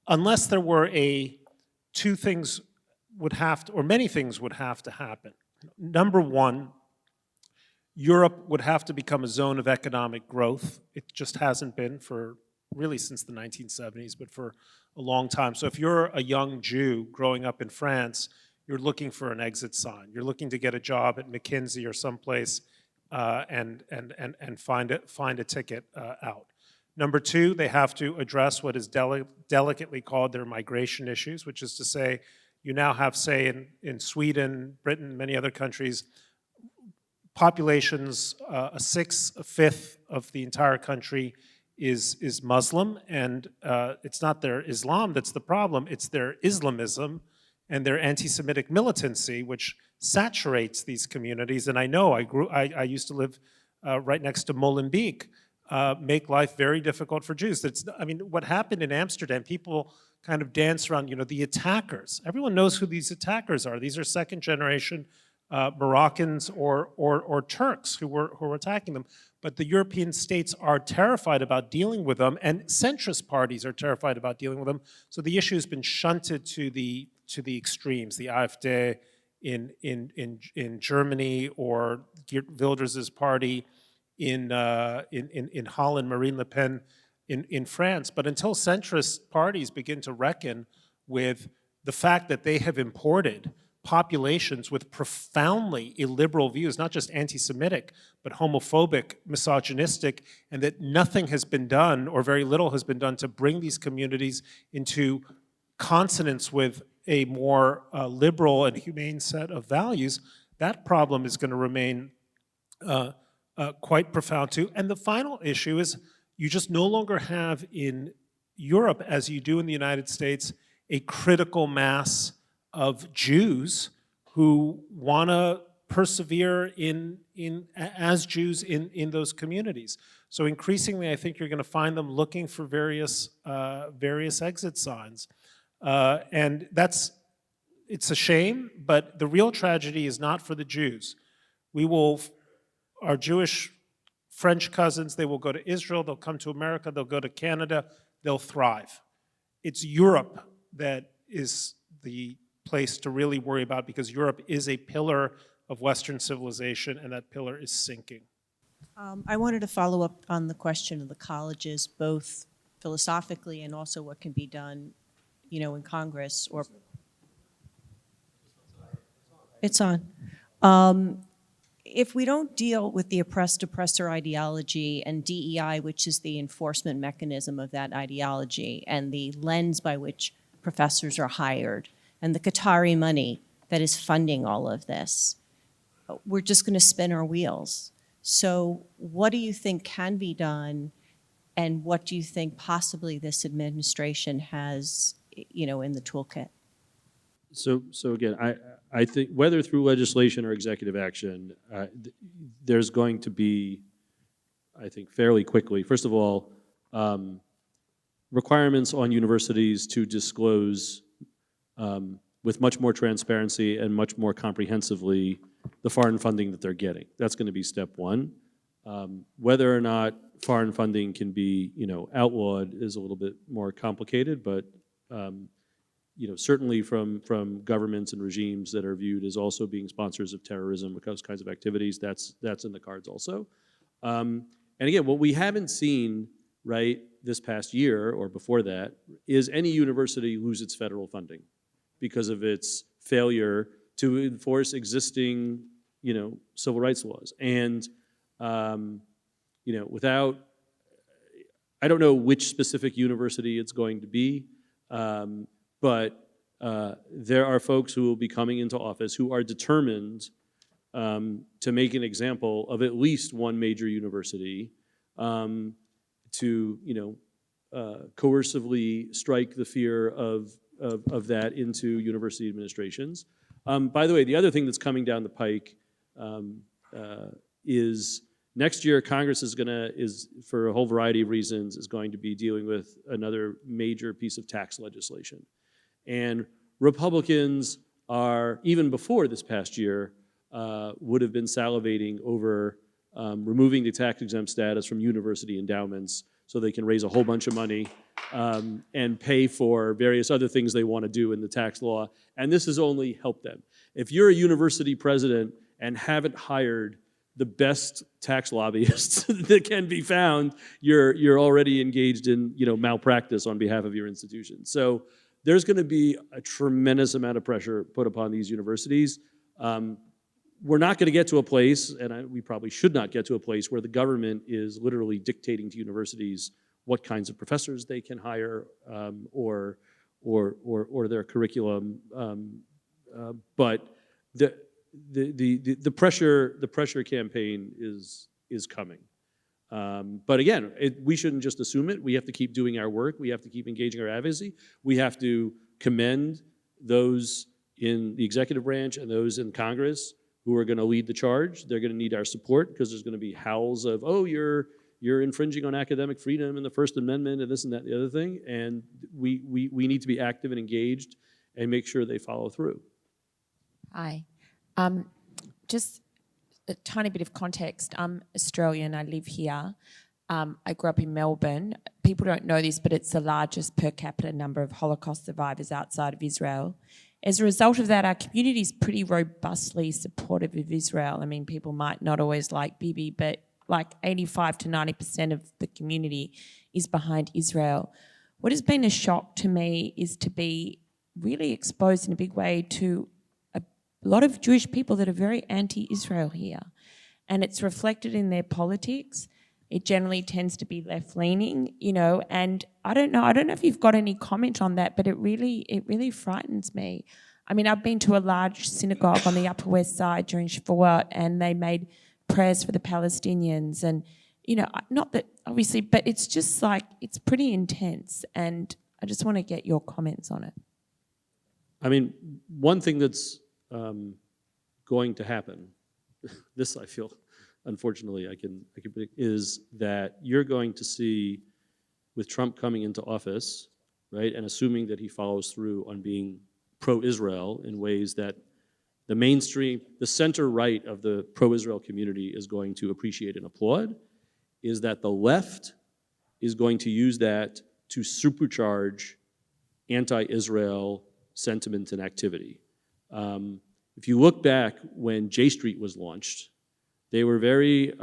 Unless there were two things would have to, or many things would have to happen. Number one, Europe would have to become a zone of economic growth. It just hasn't been for really since the 1970s, but for a long time. So if you're a young Jew growing up in France, you're looking for an exit sign. You're looking to get a job at McKinsey or someplace and find a ticket out. Number two, they have to address what is delicately called their migration issues, which is to say, you now have, say, in Sweden, Britain, many other countries, populations, a fifth of the entire country is Muslim, and it's not their Islam that's the problem, it's their Islamism and their anti-Semitic militancy, which saturates these communities. And I know, I used to live right next to Molenbeek, make life very difficult for Jews. What happened in Amsterdam, people kind of dance around, the attackers. Everyone knows who these attackers are. These are second generation Moroccans or Turks who were attacking them. But the European states are terrified about dealing with them, and centrist parties are terrified about dealing with them. So the issue has been shunted to the extremes. The AfD in Germany, or Geert Wilders' party in Holland, Marine Le Pen in France. But until centrist parties begin to reckon with the fact that they have imported populations with profoundly illiberal views, not just anti-Semitic, but homophobic, misogynistic, and that nothing has been done, or very little has been done, to bring these communities into consonance with a more liberal and humane set of values, that problem is going to remain quite profound too. And the final issue is you just no longer have in Europe, as you do in the United States, a critical mass of Jews who want to persevere as Jews in those communities. So increasingly, I think you're going to find them looking for various exit signs. And it's a shame, but the real tragedy is not for the Jews. Our Jewish French cousins, they will go to Israel, they'll come to America, they'll go to Canada, they'll thrive. It's Europe that is the place to really worry about, because Europe is a pillar of Western civilization, and that pillar is sinking. I wanted to follow up on the question of the colleges, both philosophically and also what can be done, in Congress or It's on. If we don't deal with the oppressed-oppressor ideology and DEI, which is the enforcement mechanism of that ideology, and the lens by which professors are hired, and the Qatari money that is funding all of this, we're just going to spin our wheels. So what do you think can be done, and what do you think possibly this administration has, in the toolkit? So again, I think whether through legislation or executive action, there's going to be, I think, fairly quickly, first of all, requirements on universities to disclose with much more transparency and much more comprehensively the foreign funding that they're getting. That's going to be step one. Whether or not foreign funding can be, outlawed is a little bit more complicated, but certainly from governments and regimes that are viewed as also being sponsors of terrorism, those kinds of activities, that's in the cards also. And again, what we haven't seen, right, this past year or before that, is any university lose its federal funding because of its failure to enforce existing, civil rights laws. And, without, I don't know which specific university it's going to be, but there are folks who will be coming into office who are determined to make an example of at least one major university to, coercively strike the fear of that into university administrations. By the way, the other thing that's coming down the pike is next year Congress is for a whole variety of reasons, is going to be dealing with another major piece of tax legislation. And Republicans are, even before this past year, would have been salivating over removing the tax-exempt status from university endowments so they can raise a whole bunch of money and pay for various other things they want to do in the tax law. And this has only helped them. If you're a university president and haven't hired the best tax lobbyists that can be found, you're already engaged in malpractice on behalf of your institution. So there's going to be a tremendous amount of pressure put upon these universities. We're not going to get to a place, and we probably should not get to a place, where the government is literally dictating to universities what kinds of professors they can hire or their curriculum. But the pressure campaign is coming. But again, we shouldn't just assume it. We have to keep doing our work. We have to keep engaging our advocacy. We have to commend those in the executive branch and those in Congress who are going to lead the charge. They're going to need our support because there's going to be howls of, oh, you're infringing on academic freedom and the First Amendment and this and that and the other thing. And we need to be active and engaged and make sure they follow through. Hi. Just a tiny bit of context. I'm Australian. I live here. I grew up in Melbourne. People don't know this, but it's the largest per capita number of Holocaust survivors outside of Israel. As a result of that, our community is pretty robustly supportive of Israel. I mean, people might not always like Bibi, but like 85 to 90% of the community is behind Israel. What has been a shock to me is to be really exposed in a big way to a lot of Jewish people that are very anti-Israel here. And it's reflected in their politics. It generally tends to be left-leaning, and I don't know if you've got any comment on that, but it really frightens me. I mean, I've been to a large synagogue on the Upper West Side during Shavuot, and they made prayers for the Palestinians, and, not that, obviously, but it's just like, it's pretty intense, and I just want to get your comments on it. I mean, one thing that's going to happen, this I feel, unfortunately, I can predict, is that you're going to see, with Trump coming into office, right, and assuming that he follows through on being pro-Israel in ways that the mainstream, the center right of the pro-Israel community is going to appreciate and applaud, is that the left is going to use that to supercharge anti-Israel sentiment and activity. If you look back when J Street was launched, they were very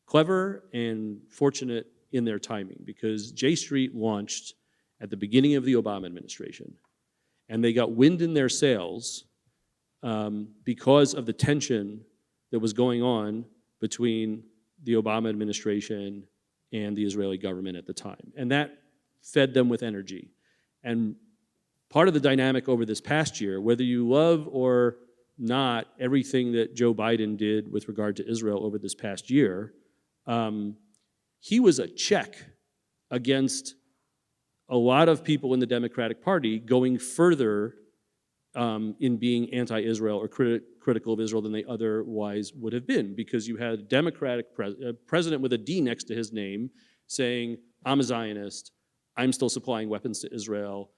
clever and fortunate in their timing, because J Street launched at the beginning of the Obama administration, and they got wind in their sails because of the tension that was going on between the Obama administration and the Israeli government at the time. And that fed them with energy. And part of the dynamic over this past year, whether you love or not everything that Joe Biden did with regard to Israel over this past year, he was a check against a lot of people in the Democratic Party going further in being anti-Israel or critical of Israel than they otherwise would have been, because you had a Democratic president with a D next to his name saying, I'm a Zionist, I'm still supplying weapons to Israel,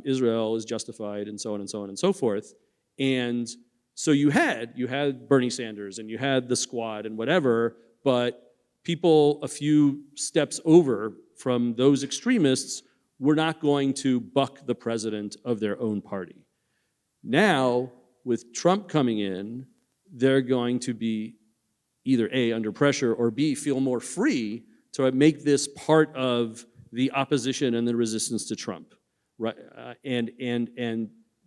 Israel is justified, and so on and so on and so forth. And so you had Bernie Sanders and you had the Squad and whatever, but people a few steps over from those extremists were not going to buck the president of their own party. Now, with Trump coming in, they're going to be either A, under pressure, or B, feel more free to make this part of the opposition and the resistance to Trump. Right? And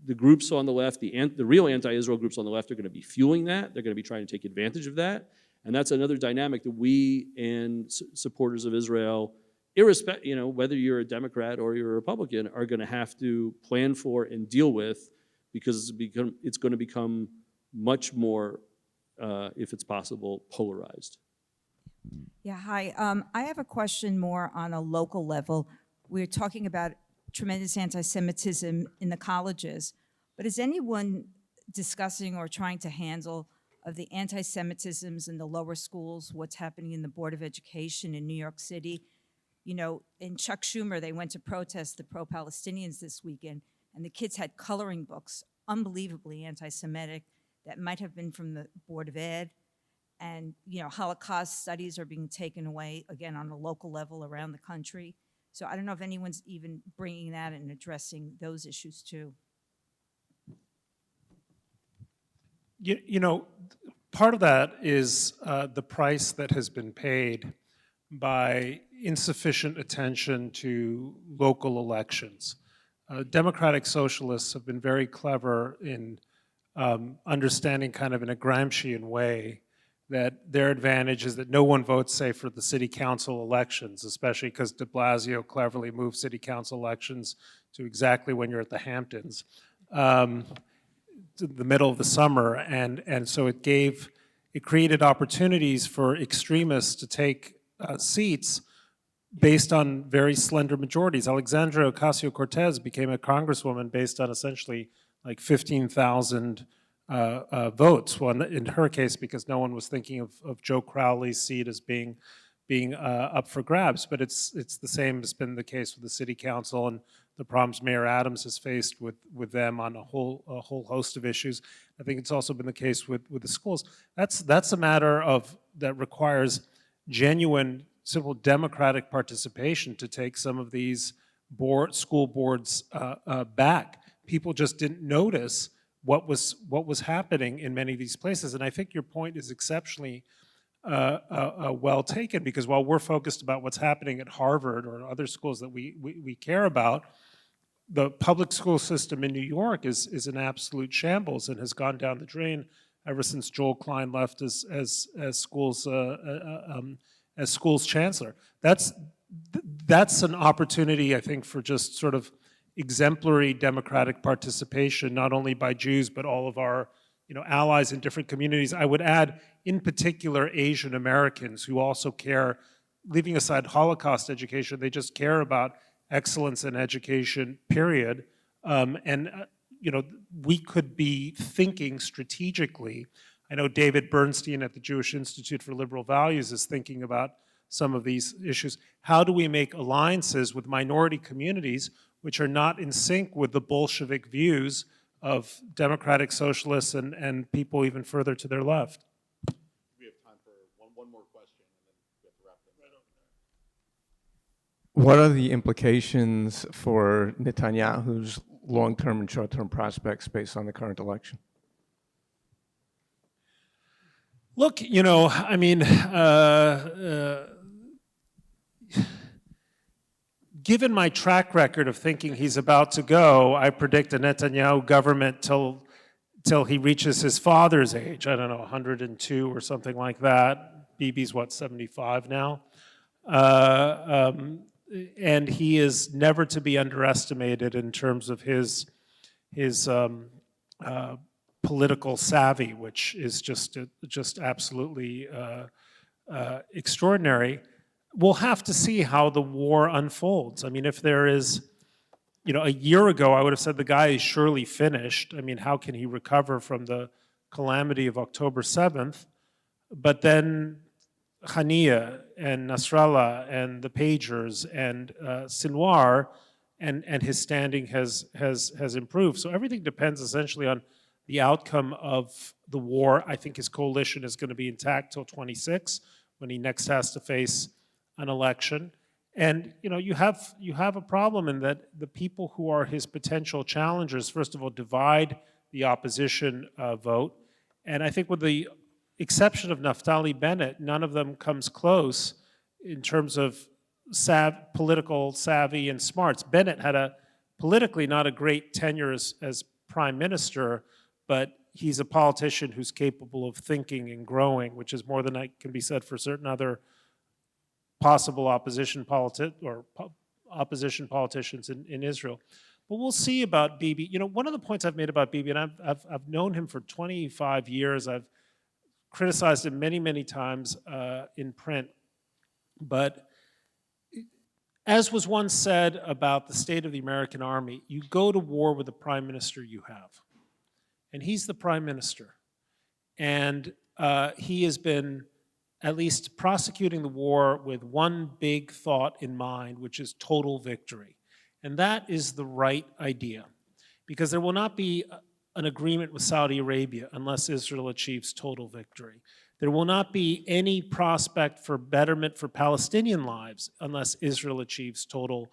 the groups on the left, the real anti-Israel groups on the left are going to be fueling that. They're going to be trying to take advantage of that. And that's another dynamic that we and supporters of Israel, irrespective, whether you're a Democrat or you're a Republican, are going to have to plan for and deal with, because it's going to become much more, if it's possible, polarized. Yeah, hi. I have a question more on a local level. We're talking about tremendous anti-Semitism in the colleges, but is anyone discussing or trying to handle of the anti-Semitisms in the lower schools, what's happening in the Board of Education in New York City? In Chuck Schumer, they went to protest the pro-Palestinians this weekend, and the kids had coloring books, unbelievably anti-Semitic, that might have been from the Board of Ed. And, Holocaust studies are being taken away, again, on a local level around the country. So I don't know if anyone's even bringing that and addressing those issues too. Part of that is the price that has been paid by insufficient attention to local elections. Democratic socialists have been very clever in understanding kind of in a Gramscian way that their advantage is that no one votes, say, for the city council elections, especially because de Blasio cleverly moved city council elections to exactly when you're at the Hamptons, to the middle of the summer. And so it created opportunities for extremists to take seats based on very slender majorities. Alexandria Ocasio-Cortez became a congresswoman based on essentially like 15,000 votes. Well, in her case, because no one was thinking of Joe Crowley's seat as being up for grabs. But it's the same has been the case with the city council and the problems Mayor Adams has faced with them on a whole host of issues. I think it's also been the case with the schools. That's a matter that requires genuine, simple democratic participation to take some of these school boards back. People just didn't notice what was happening in many of these places. And I think your point is exceptionally well taken, because while we're focused about what's happening at Harvard or other schools that we care about, the public school system in New York is an absolute shambles and has gone down the drain ever since Joel Klein left as schools chancellor. That's an opportunity, I think, for just sort of exemplary democratic participation, not only by Jews, but all of our allies in different communities. I would add, in particular, Asian Americans who also care, leaving aside Holocaust education, they just care about excellence in education, period. We could be thinking strategically. I know David Bernstein at the Jewish Institute for Liberal Values is thinking about some of these issues. How do we make alliances with minority communities which are not in sync with the Bolshevik views of democratic socialists and people even further to their left? We have time for one more question, and then we have to wrap things up. What are the implications for Netanyahu's long-term and short-term prospects based on the current election? Look, given my track record of thinking he's about to go, I predict a Netanyahu government till till he reaches his father's age, I don't know, 102 or something like that. Bibi's what, 75 now? And he is never to be underestimated in terms of his political savvy, which is just absolutely extraordinary. We'll have to see how the war unfolds. I mean, if there is, a year ago, I would have said the guy is surely finished. I mean, how can he recover from the calamity of October 7th? But then Hania and Nasrallah and the pagers and Sinwar, and his standing has improved. So everything depends essentially on the outcome of the war. I think his coalition is going to be intact till 26, when he next has to face an election. And you have a problem in that the people who are his potential challengers, first of all, divide the opposition vote. And I think with the exception of Naftali Bennett, none of them comes close in terms of political savvy and smarts. Bennett had a politically not a great tenure as prime minister, but he's a politician who's capable of thinking and growing, which is more than can be said for certain other possible opposition politicians in Israel. But we'll see about Bibi. One of the points I've made about Bibi, and I've known him for 25 years. I've criticized him many, many times in print. But as was once said about the state of the American army, you go to war with the prime minister you have. And he's the prime minister. And he has been at least prosecuting the war with one big thought in mind, which is total victory. And that is the right idea, because there will not be an agreement with Saudi Arabia unless Israel achieves total victory. There will not be any prospect for betterment for Palestinian lives unless Israel achieves total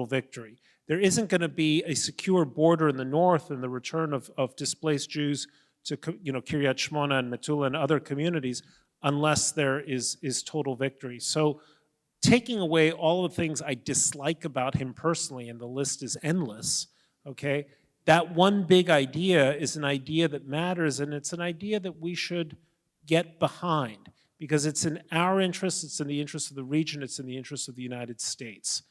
victory. There isn't going to be a secure border in the north and the return of displaced Jews to Kiryat Shmona and Metula and other communities unless there is total victory. So taking away all of the things I dislike about him personally, and the list is endless, okay, that one big idea is an idea that matters, and it's an idea that we should get behind, because it's in our interest, it's in the interest of the region, it's in the interest of the United States.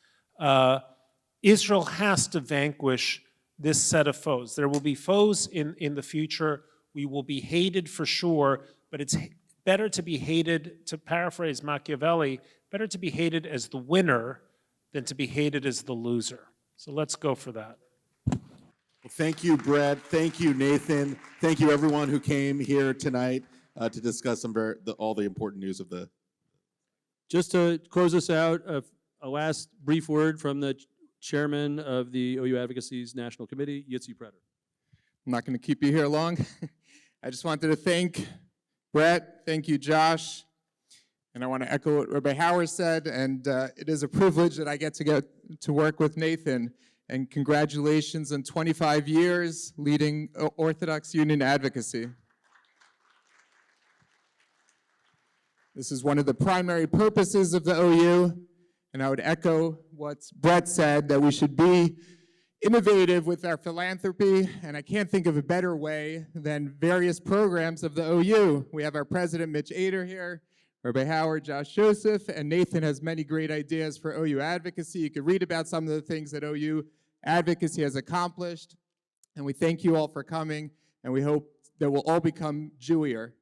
Israel has to vanquish this set of foes. There will be foes in the future. We will be hated for sure, but it's better to be hated, to paraphrase Machiavelli, better to be hated as the winner than to be hated as the loser. So let's go for that. Well, thank you, Brett. Thank you, Nathan. Thank you, everyone who came here tonight to discuss all the important news of the. Just to close us out, a last brief word from the chairman of the OU Advocacy's National Committee, Yitzi Preter. I'm not going to keep you here long. I just wanted to thank Brett, thank you, Josh, and I want to echo what Rabbi Howard said, and it is a privilege that I get to work with Nathan, and congratulations on 25 years leading Orthodox Union advocacy. This is one of the primary purposes of the OU, and I would echo what Brett said, that we should be innovative with our philanthropy, and I can't think of a better way than various programs of the OU. We have our president, Mitch Ader, here, Rabbi Howard, Josh Joseph, and Nathan has many great ideas for OU advocacy. You can read about some of the things that OU advocacy has accomplished, and we thank you all for coming, and we hope that we'll all become Jewier.